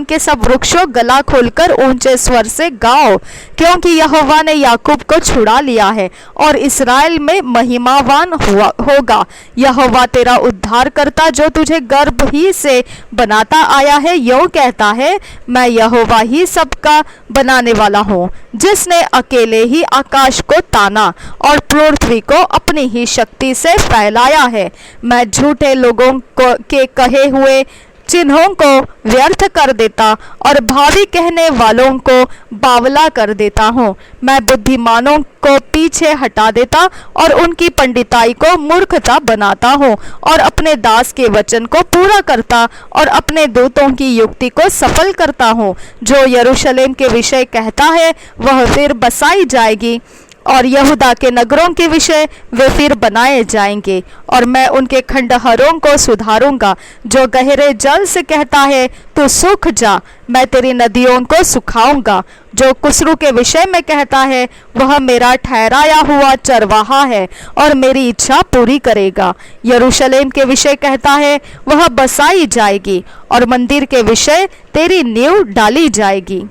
के सब वृक्षों, गला खोलकर ऊंचे स्वर से गाओ, क्योंकि यहोवा ने याकूब को छुड़ा लिया है और इस्राएल में महिमावान होगा। यहोवा तेरा उद्धार करता, जो तुझे गर्भ ही से बनाता आया है, यूं कहता है, मैं यहोवा ही सबका बनाने वाला हूँ, जिसने अकेले ही आकाश को ताना और पृथ्वी को अपनी ही शक्ति से फैलाया है। मैं झूठे लोगों के कहे हुए चिन्हों को व्यर्थ कर देता और भावी कहने वालों को बावला कर देता हूँ। मैं बुद्धिमानों को पीछे हटा देता और उनकी पंडिताई को मूर्खता बनाता हूँ, और अपने दास के वचन को पूरा करता और अपने दूतों की युक्ति को सफल करता हूँ। जो यरूशलेम के विषय कहता है, वह फिर बसाई जाएगी, और यहूदा के नगरों के विषय वे फिर बनाए जाएंगे, और मैं उनके खंडहरों को सुधारूंगा। जो गहरे जल से कहता है, तू सूख जा, मैं तेरी नदियों को सुखाऊंगा। जो कुसरू के विषय में कहता है, वह मेरा ठहराया हुआ चरवाहा है और मेरी इच्छा पूरी करेगा। यरूशलेम के विषय कहता है, वह बसाई जाएगी, और मंदिर के विषय तेरी नींव डाली जाएगी।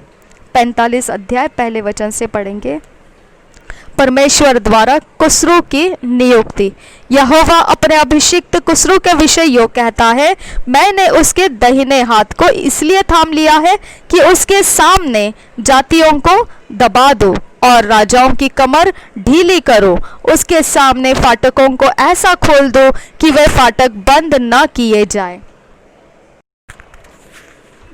45 अध्याय पहले वचन से पढ़ेंगे। परमेश्वर द्वारा कुसरू की नियुक्ति। यहोवा अपने अभिषिक्त कुसरू के विषय यो कहता है, मैंने उसके दाहिने हाथ को इसलिए थाम लिया है कि उसके सामने जातियों को दबा दो और राजाओं की कमर ढीली करो। उसके सामने फाटकों को ऐसा खोल दो कि वे फाटक बंद न किए जाए।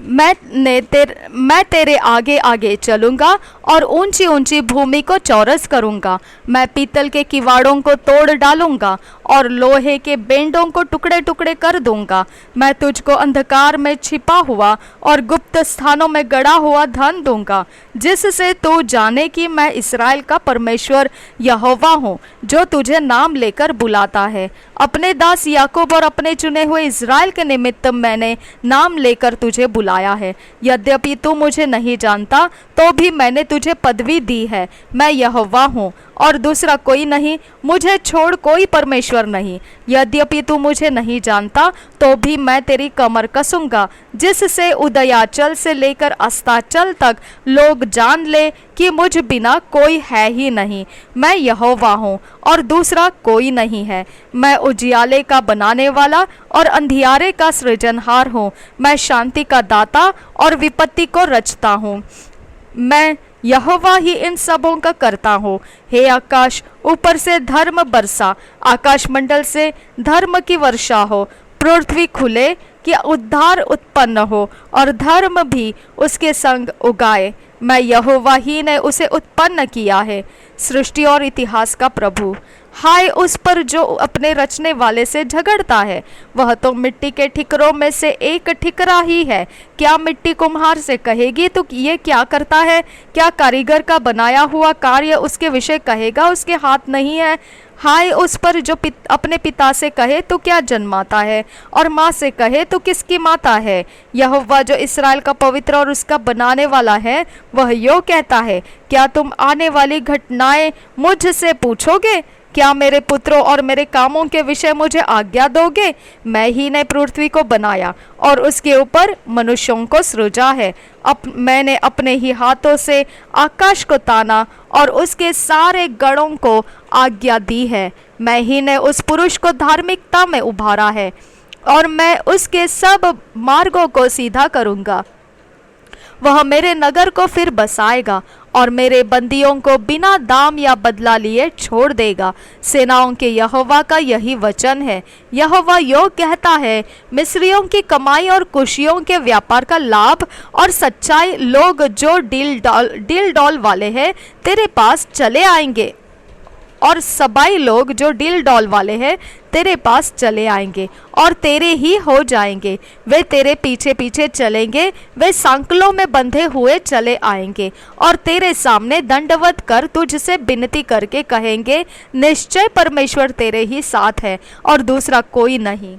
मैं तेरे आगे आगे चलूंगा और ऊंची ऊंची भूमि को चौरस करूंगा। मैं पीतल के किवाड़ों को तोड़ डालूंगा और लोहे के बेंडों को टुकड़े टुकड़े कर दूंगा। मैं तुझको अंधकार में छिपा हुआ और गुप्त स्थानों में गड़ा हुआ धन दूंगा, जिससे तू जाने कि मैं इस्राएल का परमेश्वर यहोवा हूँ, जो तुझे नाम लेकर बुलाता है। अपने दास याकूब और अपने चुने हुए इस्राएल के निमित्त मैंने नाम लेकर तुझे बुलाया है। यद्यपि तू मुझे नहीं जानता, तो भी मैंने तुझे पदवी दी है। मैं यहोवा हूँ और दूसरा कोई नहीं, मुझे छोड़ कोई परमेश्वर नहीं। यद्यपि तू मुझे नहीं जानता, तो भी मैं तेरी कमर कसूंगा, जिससे उदयाचल से लेकर अस्ताचल तक लोग जान ले कि मुझ बिना कोई है ही नहीं। मैं यहोवा हूँ और दूसरा कोई नहीं है। मैं उजियाले का बनाने वाला और अंधियारे का सृजनहार हूँ। मैं शांति का दाता और विपत्ति को रचता हूँ। मैं यहोवा ही इन सबों का करता हूँ। हे आकाश, ऊपर से धर्म बरसा, आकाश मंडल से धर्म की वर्षा हो। पृथ्वी खुले कि उद्धार उत्पन्न हो और धर्म भी उसके संग उगाए। मैं यहोवा ही ने उसे उत्पन्न किया है, सृष्टि और इतिहास का प्रभु। हाय उस पर जो अपने रचने वाले से झगड़ता है। वह तो मिट्टी के ठिकरों में से एक ठिकरा ही है। क्या मिट्टी कुम्हार से कहेगी तो ये क्या करता है? क्या कारीगर का बनाया हुआ कार्य उसके विषय कहेगा उसके हाथ नहीं है? हाय उस पर जो अपने पिता से कहे तो क्या जन्माता है, और माँ से कहे तो किसकी माता है। यहोवा जो इस्राएल का पवित्र और उसका बनाने वाला है, वह यो कहता है, क्या तुम आने वाली घटनाएं मुझसे पूछोगे? क्या मेरे पुत्रों और मेरे कामों के विषय मुझे आज्ञा दोगे? मैं ही ने पृथ्वी को बनाया और उसके ऊपर मनुष्यों को सृजा है। मैंने अपने ही हाथों से आकाश को ताना और उसके सारे गणों को आज्ञा दी है। मैं ही ने उस पुरुष को धार्मिकता में उभारा है और मैं उसके सब मार्गों को सीधा करूँगा। वह मेरे नगर को फिर बसाएगा और मेरे बंदियों को बिना दाम या बदला लिए छोड़ देगा। सेनाओं के यहोवा का यही वचन है। यहोवा यो कहता है, मिस्रियों की कमाई और कुशियों के व्यापार का लाभ और सच्चाई लोग जो डील डॉल वाले हैं तेरे पास चले आएंगे, और सबाई लोग जो डील डॉल वाले हैं तेरे पास चले आएंगे और तेरे ही हो जाएंगे। वे तेरे पीछे पीछे चलेंगे, वे सांकलों में बंधे हुए चले आएंगे और तेरे सामने दंडवत कर तुझसे विनती करके कहेंगे, निश्चय परमेश्वर तेरे ही साथ है और दूसरा कोई नहीं।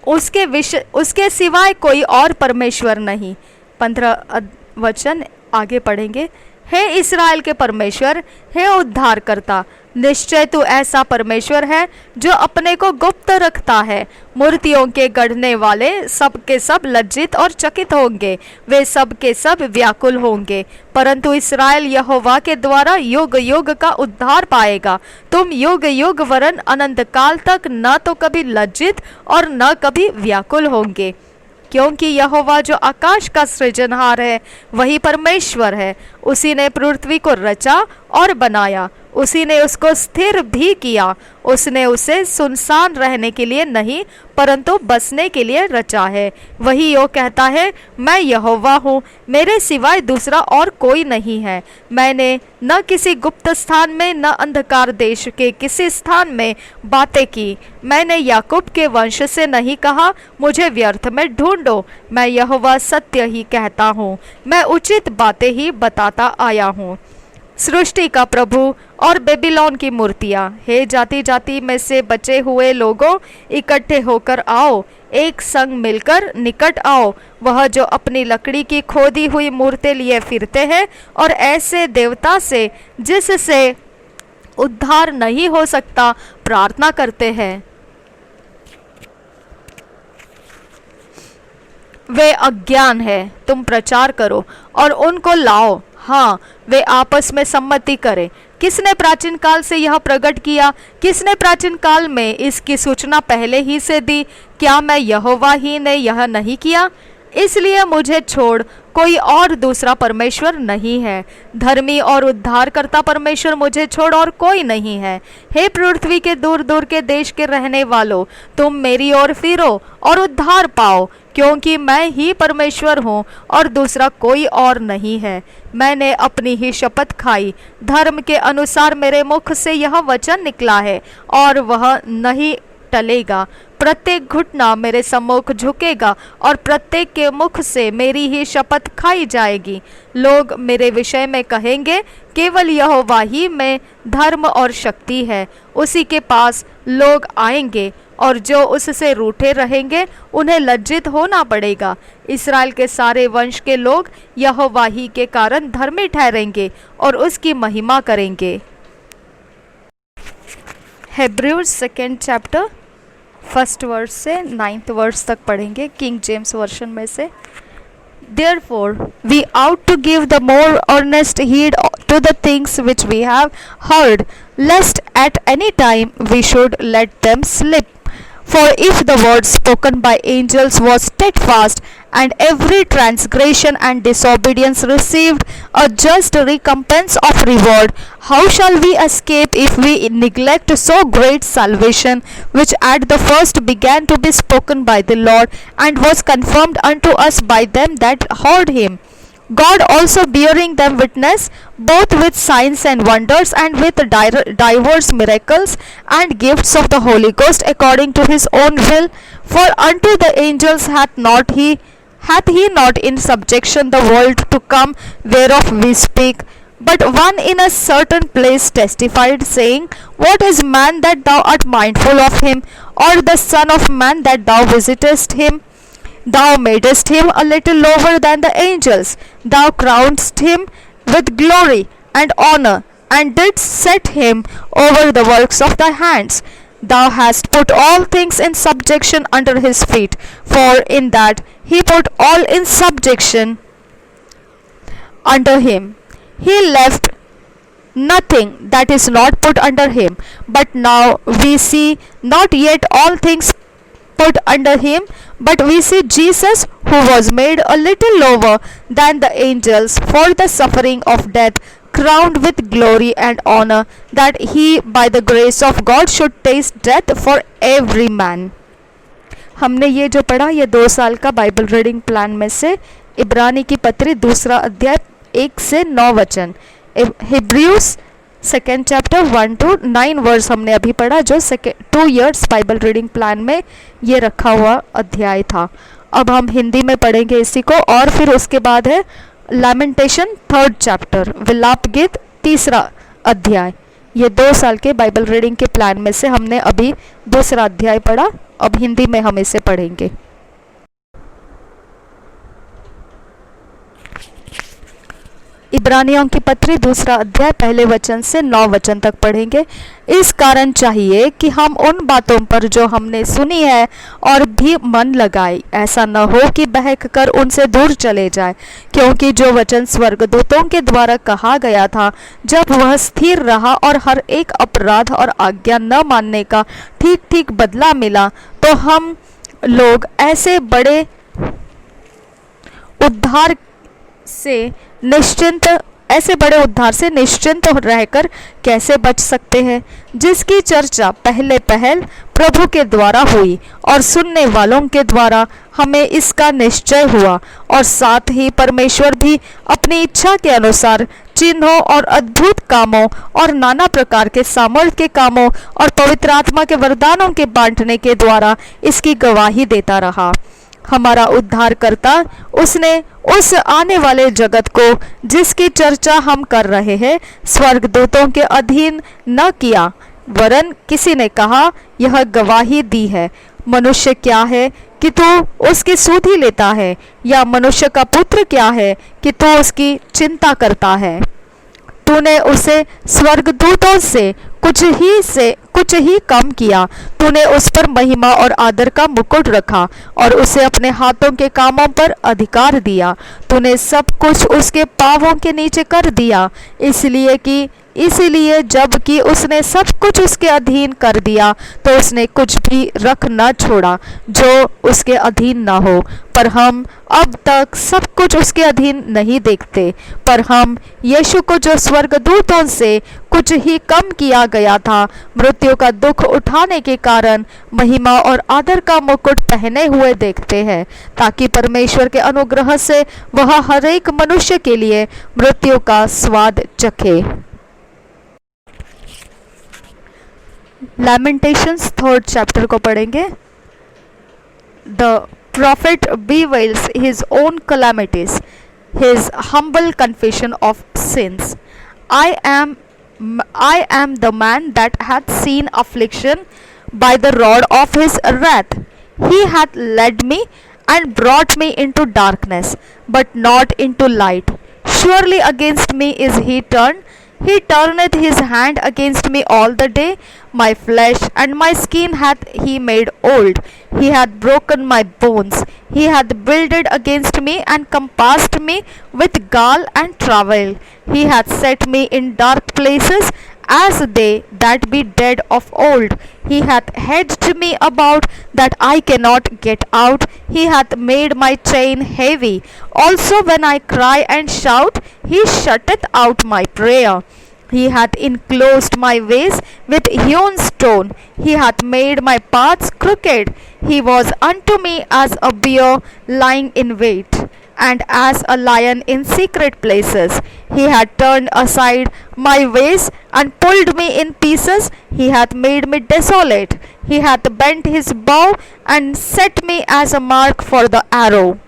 उसके सिवाय कोई और परमेश्वर नहीं। 15 वचन आगे पढ़ेंगे। हे इस्राएल के परमेश्वर, हे उद्धार करता, निश्चय तू ऐसा परमेश्वर है जो अपने को गुप्त रखता है। मूर्तियों के गढ़ने वाले सब के सब लज्जित और चकित होंगे, वे सब के सब व्याकुल होंगे, परंतु इस्राएल यहोवा के द्वारा युग युग का उद्धार पाएगा। तुम युग युग वरन अनंत काल तक न तो कभी लज्जित और न कभी व्याकुल होंगे, क्योंकि यहोवा जो आकाश का सृजनहार है वही परमेश्वर है। उसी ने पृथ्वी को रचा और बनाया, उसी ने उसको स्थिर भी किया। उसने उसे सुनसान रहने के लिए नहीं परंतु बसने के लिए रचा है। वही यो कहता है, मैं यहोवा हूँ, मेरे सिवाय दूसरा और कोई नहीं है। मैंने न किसी गुप्त स्थान में न अंधकार देश के किसी स्थान में बातें की। मैंने याकूब के वंश से नहीं कहा, मुझे व्यर्थ में ढूंढो। मैं यहोवा सत्य ही कहता हूँ, मैं उचित बातें ही बताता आया हूँ। सृष्टि का प्रभु और बेबीलोन की मूर्तियाँ, हे जाति जाति में से बचे हुए लोगों, इकट्ठे होकर आओ, एक संग मिलकर निकट आओ। वह जो अपनी लकड़ी की खोदी हुई मूर्तें लिए फिरते हैं और ऐसे देवता से जिससे उद्धार नहीं हो सकता प्रार्थना करते हैं, वे अज्ञान है। तुम प्रचार करो और उनको लाओ। हाँ, वे आपस में सम्मति करें। किसने प्राचीन काल से यह प्रकट किया? किसने प्राचीन काल में इसकी सूचना पहले ही से दी? क्या मैं यहोवा ही ने यह नहीं किया? इसलिए मुझे छोड़ कोई और दूसरा परमेश्वर नहीं है। धर्मी और उद्धार करता परमेश्वर मुझे छोड़ और कोई नहीं है। हे पृथ्वी के दूर दूर के देश के रहने वालों, तुम मेरी ओर फिरो और उद्धार पाओ, क्योंकि मैं ही परमेश्वर हूँ और दूसरा कोई और नहीं है। मैंने अपनी ही शपथ खाई, धर्म के अनुसार मेरे मुख से यह वचन निकला है और वह नहीं टलेगा। प्रत्येक घुटना मेरे सम्मुख झुकेगा और प्रत्येक के मुख से मेरी ही शपथ खाई जाएगी। लोग मेरे विषय में कहेंगे, केवल यहोवा ही में धर्म और शक्ति है। उसी के पास लोग आएंगे और जो उससे रूठे रहेंगे उन्हें लज्जित होना पड़ेगा। इस्राएल के सारे वंश के लोग यहोवा ही के कारण धर्मी ठहरेंगे और उसकी महिमा करेंगे। हेब्रूज 2 चैप्टर 1 वर्स से 9 वर्स तक पढ़ेंगे, किंग जेम्स वर्शन में से। Therefore, we ought to give the more earnest heed to the things which we have heard, lest at any time we should let them slip. For if the word spoken by angels was steadfast, and every transgression and disobedience received a just recompense of reward, how shall we escape if we neglect so great salvation, which at the first began to be spoken by the Lord, and was confirmed unto us by them that heard him? God also bearing them witness, both with signs and wonders, and with divers miracles and gifts of the Holy Ghost, according to his own will. For unto the angels hath he not in subjection the world to come, whereof we speak. But one in a certain place testified, saying, What is man that thou art mindful of him, or the son of man that thou visitest him? Thou madest him a little lower than the angels. Thou crownedst him with glory and honor, and didst set him over the works of thy hands. Thou hast put all things in subjection under his feet. For in that he put all in subjection under him, he left nothing that is not put under him. But now we see not yet all things put under him, but we see Jesus, who was made a little lower than the angels for the suffering of death, crowned with glory and honor, that he by the grace of God should taste death for every man. हमने ये जो पढ़ा, ये 2 साल का Bible reading plan में से इब्रानी की पत्री 2 अध्याय 1 से 9 वचन, हिब्रूज 2 चैप्टर 1 to 9 वर्स हमने अभी पढ़ा, जो 2 years बाइबल रीडिंग प्लान में ये रखा हुआ अध्याय था। अब हम हिंदी में पढ़ेंगे इसी को, और फिर उसके बाद है लैमेंटेशन 3rd चैप्टर, विलाप गीत 3 अध्याय। ये 2 साल के बाइबल रीडिंग के प्लान में से हमने अभी 2 अध्याय पढ़ा, अब हिंदी में हम इसे पढ़ेंगे। इब्रानियों की पत्री 2 अध्याय 1 वचन से 9 वचन तक पढ़ेंगे। इस कारण चाहिए कि हम उन बातों पर जो हमने सुनी है और भी मन लगाए, ऐसा न हो कि बहक कर उनसे दूर चले जाए। क्योंकि जो वचन स्वर्गदूतों के द्वारा कहा गया था, जब वह स्थिर रहा और हर एक अपराध और आज्ञा न मानने का ठीक ठीक बदला मिला, तो हम लोग ऐसे बड़े उद्धार से निश्चिंत रहकर कैसे बच सकते हैं, जिसकी चर्चा पहले पहल प्रभु के द्वारा हुई और सुनने वालों के द्वारा हमें इसका निश्चय हुआ। और साथ ही परमेश्वर भी अपनी इच्छा के अनुसार चिन्हों और अद्भुत कामों और नाना प्रकार के सामर्थ के कामों और पवित्र आत्मा के वरदानों के बांटने के द्वारा इसकी गवाही देता रहा। हमारा उद्धारकर्ता, उसने उस आने वाले जगत को जिसकी चर्चा हम कर रहे हैं, स्वर्गदूतों के अधीन न किया, वरन किसी ने कहा, यह गवाही दी है, मनुष्य क्या है कि तू उसकी सुधि लेता है, या मनुष्य का पुत्र क्या है कि तू उसकी चिंता करता है। तूने उसे स्वर्गदूतों से कुछ ही कम किया। तूने उस पर महिमा और आदर का मुकुट रखा और उसे अपने हाथों के कामों पर अधिकार दिया। तूने सब कुछ उसके पांवों के नीचे कर दिया, इसलिए जबकि उसने सब कुछ उसके अधीन कर दिया, तो उसने कुछ भी रख न छोड़ा जो उसके अधीन न हो। पर हम अब तक सब कुछ उसके अधीन नहीं देखते, पर हम यीशु को, जो स्वर्गदूतों से कुछ ही कम किया गया था, मृत्यु का दुख उठाने के कारण महिमा और आदर का मुकुट पहने हुए देखते हैं, ताकि परमेश्वर के अनुग्रह से वह हर एक मनुष्य के लिए मृत्यु का स्वाद चखे। लैमेंटेशंस 3rd चैप्टर को पढ़ेंगे। The prophet bewails his own calamities, his humble confession of sins. I am the man that hath seen affliction by the rod of his wrath. He hath led me and brought me into darkness, but not into light. Surely against me is he turned. He turneth his hand against me all the day. My flesh and my skin hath he made old. He hath broken my bones. He hath builded against me and compassed me with gall and travail. He hath set me in dark places as they that be dead of old. He hath hedged me about that I cannot get out. He hath made my chain heavy. Also when I cry and shout, he shutteth out my prayer. He hath enclosed my ways with hewn stone. He hath made my paths crooked. He was unto me as a bear lying in wait, and as a lion in secret places. He hath turned aside my ways and pulled me in pieces. He hath made me desolate. He hath bent his bow and set me as a mark for the arrow.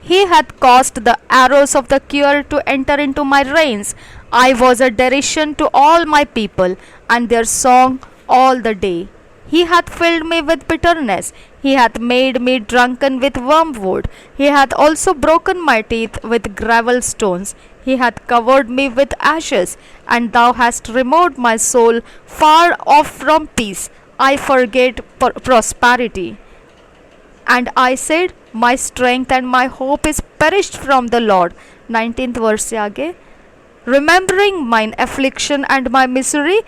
He hath caused the arrows of the quill to enter into my reins. I was a derision to all my people, and their song all the day. He hath filled me with bitterness. He hath made me drunken with wormwood. He hath also broken my teeth with gravel stones. He hath covered me with ashes, and thou hast removed my soul far off from peace. I forget prosperity. And I said, my strength and my hope is perished from the Lord. 19th verse से आगे. Remembering mine affliction and my misery,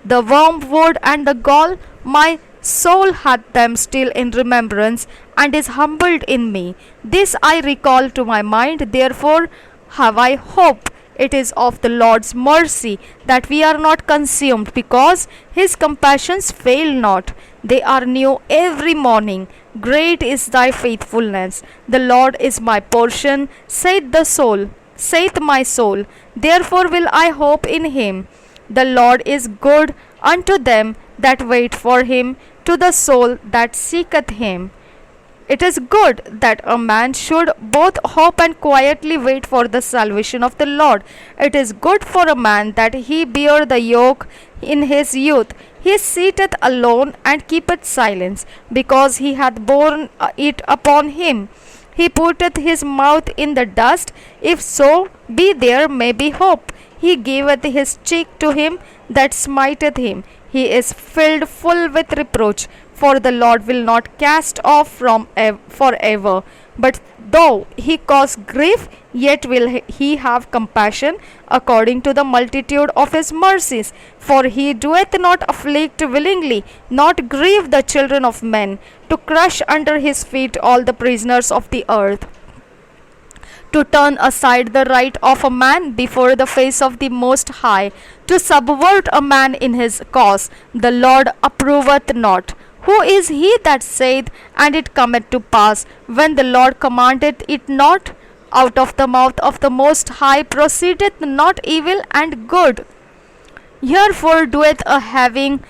the wormwood and the gall, my soul hath them still in remembrance, and is humbled in me. This I recall to my mind, therefore have I hope. It is of the Lord's mercy that we are not consumed, because his compassions fail not. They are new every morning. Great is thy faithfulness. The Lord is my portion, saith my soul. Therefore will I hope in him. The Lord is good unto them that wait for him, to the soul that seeketh him. It is good that a man should both hope and quietly wait for the salvation of the Lord. It is good for a man that he bear the yoke in his youth. He sitteth alone and keepeth silence, because he hath borne it upon him. He putteth his mouth in the dust, if so be there may be hope. He giveth his cheek to him that smiteth him. He is filled full with reproach, for the Lord will not cast off from forever. But though he cause grief, yet will he have compassion according to the multitude of his mercies. For he doeth not afflict willingly, not grieve the children of men, to crush under his feet all the prisoners of the earth, to turn aside the right of a man before the face of the Most High, to subvert a man in his cause. The Lord approveth not. Who is he that saith, and it cometh to pass, when the Lord commandeth it not? Out of the mouth of the Most High proceedeth not evil and good. Herefore doeth a having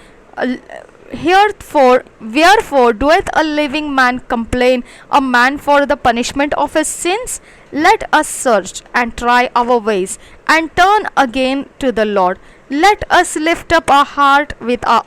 wherefore doeth a living man complain, a man for the punishment of his sins? Let us search and try our ways, and turn again to the Lord. Let us lift up our heart with our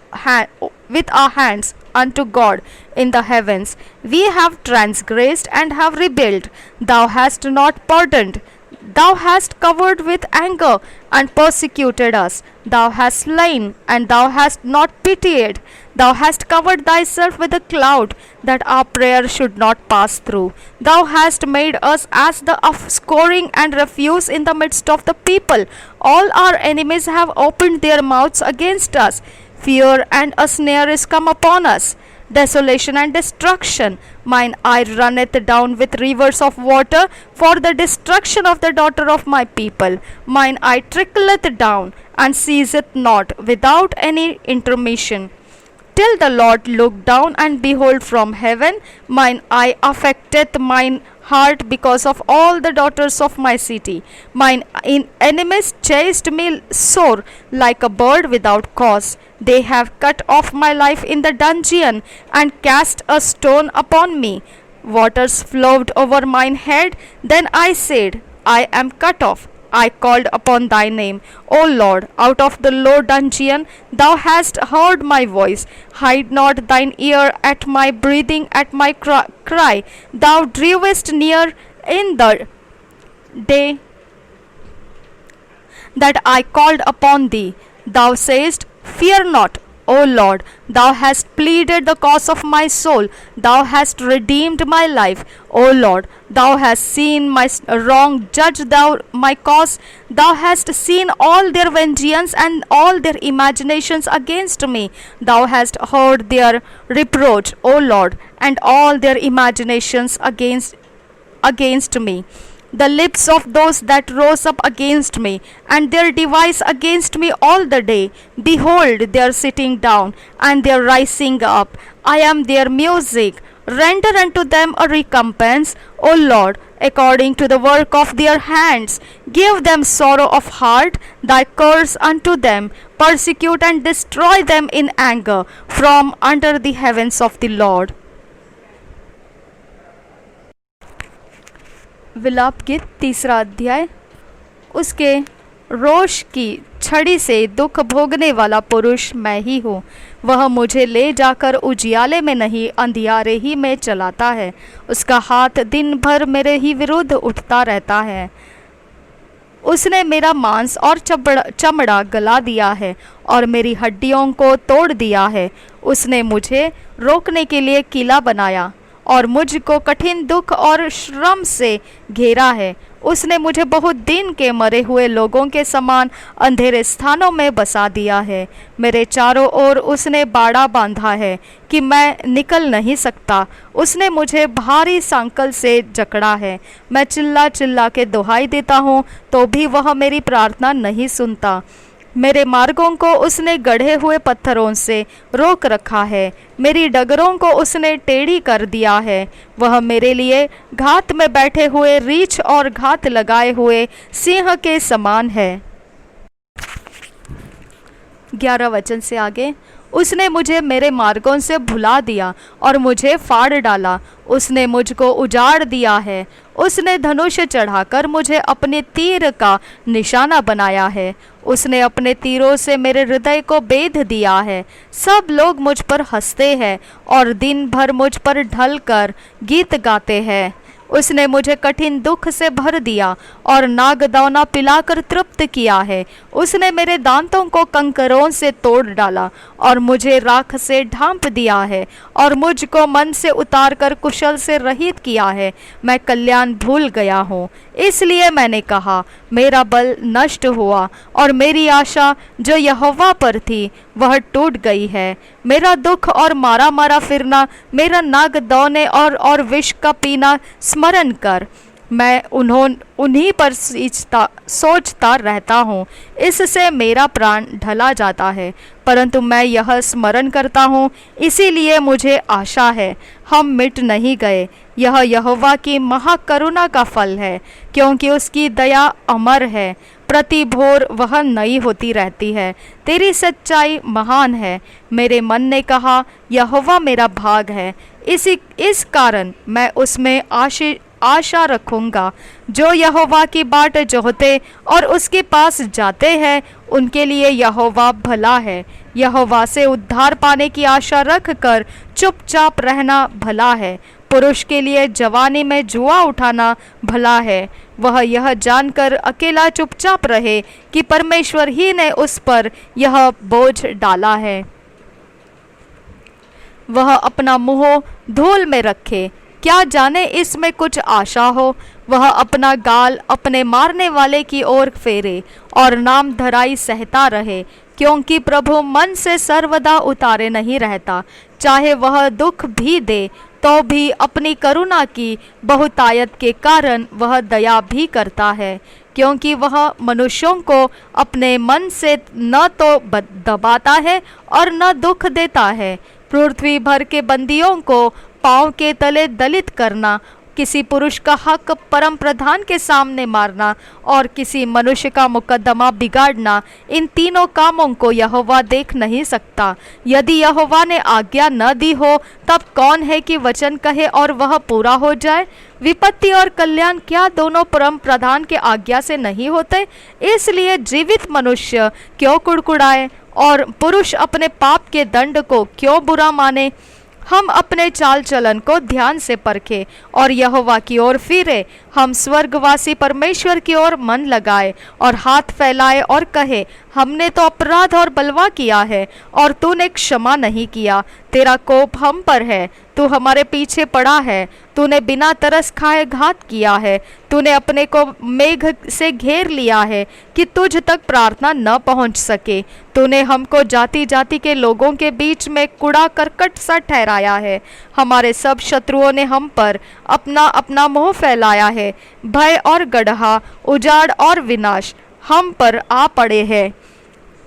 hands unto God in the heavens. We have transgressed and have rebelled. Thou hast not pardoned. Thou hast covered with anger and persecuted us. Thou hast slain, and thou hast not pitied. Thou hast covered thyself with a cloud, that our prayer should not pass through. Thou hast made us as the offscoring and refuse in the midst of the people. All our enemies have opened their mouths against us. Fear and a snare is come upon us, desolation and destruction. Mine eye runneth down with rivers of water for the destruction of the daughter of my people. Mine eye trickleth down and ceaseth not without any intermission, till the Lord look down and behold from heaven. Mine eye affecteth mine heart because of all the daughters of my city. Mine enemies chased me sore like a bird without cause. They have cut off my life in the dungeon, and cast a stone upon me. Waters flowed over mine head. Then I said, I am cut off. I called upon thy name, O Lord, out of the low dungeon. Thou hast heard my voice. Hide not thine ear at my breathing, at my cry. Thou drewest near in the day that I called upon thee. Thou sayest, fear not, O Lord, thou hast pleaded the cause of my soul. Thou hast redeemed my life. O Lord, thou hast seen my wrong. Judge thou my cause. Thou hast seen all their vengeance and all their imaginations against me. Thou hast heard their reproach, O Lord, and all their imaginations against me. The lips of those that rose up against me, and their device against me all the day. Behold, their sitting down, and their rising up. I am their music. Render unto them a recompense, O Lord, according to the work of their hands. Give them sorrow of heart, thy curse unto them. Persecute and destroy them in anger from under the heavens of the Lord. विलाप गीत 3 अध्याय। उसके रोष की छड़ी से दुख भोगने वाला पुरुष मैं ही हूँ। वह मुझे ले जाकर उजियाले में नहीं, अंधियारे ही में चलाता है। उसका हाथ दिन भर मेरे ही विरुद्ध उठता रहता है। उसने मेरा मांस और चमड़ा गला दिया है और मेरी हड्डियों को तोड़ दिया है। उसने मुझे रोकने के लिए किला बनाया और मुझको कठिन दुख और श्रम से घेरा है। उसने मुझे बहुत दिन के मरे हुए लोगों के समान अंधेरे स्थानों में बसा दिया है। मेरे चारों ओर उसने बाड़ा बांधा है कि मैं निकल नहीं सकता। उसने मुझे भारी सांकल से जकड़ा है। मैं चिल्ला चिल्ला के दुहाई देता हूँ तो भी वह मेरी प्रार्थना नहीं सुनता। मेरे मार्गों को उसने गढ़े हुए पत्थरों से रोक रखा है। मेरी डगरों को उसने टेढ़ी कर दिया है। वह मेरे लिए घात में बैठे हुए रीछ और घात लगाए हुए सिंह के समान है। 11 वचन से आगे। उसने मुझे मेरे मार्गों से भुला दिया और मुझे फाड़ डाला। उसने मुझको उजाड़ दिया है। उसने धनुष चढ़ाकर मुझे अपने तीर का निशाना बनाया है। उसने अपने तीरों से मेरे हृदय को बेध दिया है। सब लोग मुझ पर हंसते हैं और दिन भर मुझ पर ढल कर गीत गाते हैं। उसने मुझे कठिन दुख से भर दिया और नागदौना पिलाकर तृप्त किया है। उसने मेरे दांतों को कंकरों से तोड़ डाला और मुझे राख से ढांप दिया है और मुझको मन से उतार कर कुशल से रहित किया है। मैं कल्याण भूल गया हूँ, इसलिए मैंने कहा मेरा बल नष्ट हुआ और मेरी आशा जो यहोवा पर थी वह टूट गई है। मेरा दुख और मारा मारा फिरना, मेरा नाग दौने और विष का पीना स्मरण कर। मैं उन्हीं पर सोचता रहता हूँ। इससे मेरा प्राण ढला जाता है, परंतु मैं यह स्मरण करता हूँ, इसीलिए मुझे आशा है। हम मिट नहीं गए। यह यहोवा की महाकरुणा का फल है, क्योंकि उसकी दया अमर है। प्रति भोर वह नई होती रहती है। तेरी सच्चाई महान है। मेरे मन ने कहा यहोवा मेरा भाग है, इस कारण मैं उसमें आशा रखूंगा। जो यहोवा की बाट जोहते और उसके पास जाते हैं, उनके लिए यहोवा भला है। यहोवा से उद्धार पाने की आशा रख कर चुपचाप रहना भला है। पुरुष के लिए जवानी में जुआ उठाना भला है। वह यह जानकर अकेला चुपचाप रहे कि परमेश्वर ही ने उस पर यह बोझ डाला है। वह अपना मुंह धूल में रखे, क्या जाने इसमें कुछ आशा हो। वह अपना गाल अपने मारने वाले की ओर फेरे और नाम धराई सहता रहे, क्योंकि प्रभु मन से सर्वदा उतारे नहीं रहता। चाहे वह दुख भी दे तो भी अपनी करुणा की बहुतायत के कारण वह दया भी करता है, क्योंकि वह मनुष्यों को अपने मन से न तो दबाता है और न दुख देता है। पृथ्वी भर के बंदियों को पांव के तले दलित करना, किसी पुरुष का हक परम प्रधान के सामने मारना और किसी मनुष्य का मुकदमा बिगाड़ना, इन तीनों कामों को यहोवा देख नहीं सकता। यदि यहोवा ने आज्ञा न दी हो, तब कौन है कि वचन कहे और वह पूरा हो जाए। विपत्ति और कल्याण क्या दोनों परम प्रधान के आज्ञा से नहीं होते? इसलिए जीवित मनुष्य क्यों कुड़कुड़ाए और पुरुष अपने पाप के दंड को क्यों बुरा माने। हम अपने चाल चलन को ध्यान से परखें और यहोवा की ओर फिरे। हम स्वर्गवासी परमेश्वर की ओर मन लगाए और हाथ फैलाए और कहे, हमने तो अपराध और बलवा किया है और तूने क्षमा नहीं किया। तेरा कोप हम पर है, तू हमारे पीछे पड़ा है। तूने बिना तरस खाए घात किया है। तूने अपने को मेघ से घेर लिया है कि तुझ तक प्रार्थना न पहुंच सके। तूने हमको जाति जाति के लोगों के बीच में कूड़ा करकट सा ठहराया है। हमारे सब शत्रुओं ने हम पर अपना अपना मोह फैलाया है। भय और गड्ढा, उजाड़ और विनाश हम पर आ पड़े हैं।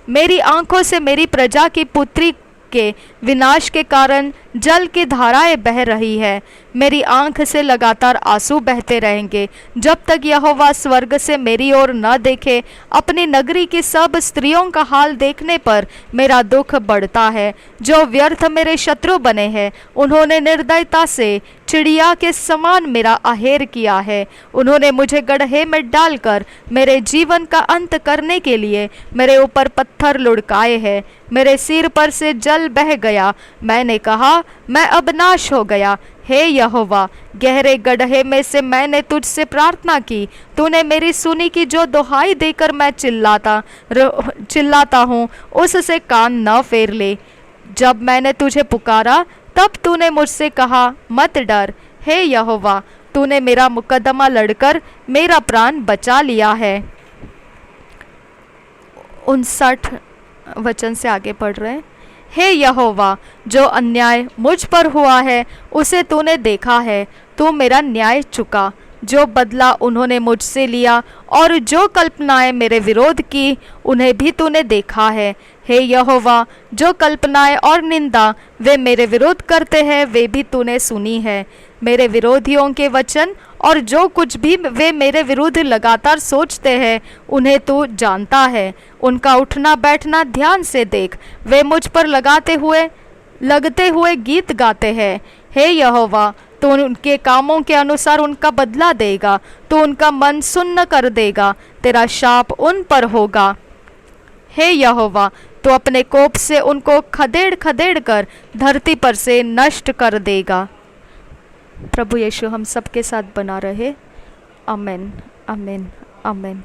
मेरी आंखों से मेरी प्रजा की पुत्री के विनाश के कारण जल की धाराएं बह रही है। मेरी आंख से लगातार आंसू बहते रहेंगे जब तक यहोवा स्वर्ग से मेरी ओर न देखे। अपनी नगरी की सब स्त्रियों का हाल देखने पर मेरा दुख बढ़ता है। जो व्यर्थ मेरे शत्रु बने हैं, उन्होंने निर्दयता से चिड़िया के समान मेरा आहेर किया है। उन्होंने मुझे गड्ढे में डालकर मेरे जीवन का अंत करने के लिए मेरे ऊपर पत्थर लुढ़काए हैं। मेरे सिर पर से जल बह गया। मैंने कहा, मैं अब नाश हो गया। हे यहोवा, गहरे गड्ढे में से मैंने तुझसे प्रार्थना की। तूने मेरी सुनी की। जो दुहाई देकर मैं चिल्लाता हूँ, उससे कान न फेर ले। जब मैंने तुझे पुकारा, तब तूने मुझसे कहा, मत डर। हे यहोवा, तूने मेरा मुकदमा लड़कर मेरा प्राण बचा लिया है। 59 वचन से आगे पढ़ रहे हैं। हे यहोवा, जो अन्याय मुझ पर हुआ है उसे तूने देखा है। तू मेरा न्याय चुका। जो बदला उन्होंने मुझसे लिया और जो कल्पनाएं मेरे विरोध की, उन्हें भी तूने देखा है। हे यहोवा, जो कल्पनाएं और निंदा वे मेरे विरोध करते हैं, वे भी तूने सुनी है। मेरे विरोधियों के वचन और जो कुछ भी वे मेरे विरुद्ध लगातार सोचते हैं, उन्हें तू जानता है। उनका उठना बैठना ध्यान से देख। वे मुझ पर लगते हुए गीत गाते हैं। हे यहोवा, तो उनके कामों के अनुसार उनका बदला देगा। तो उनका मन सुन्न कर देगा। तेरा शाप उन पर होगा। हे यहोवा, तो अपने कोप से उनको खदेड़ खदेड़ कर धरती पर से नष्ट कर देगा। प्रभु यीशु हम सबके साथ बना रहे। आमीन, आमीन, आमीन।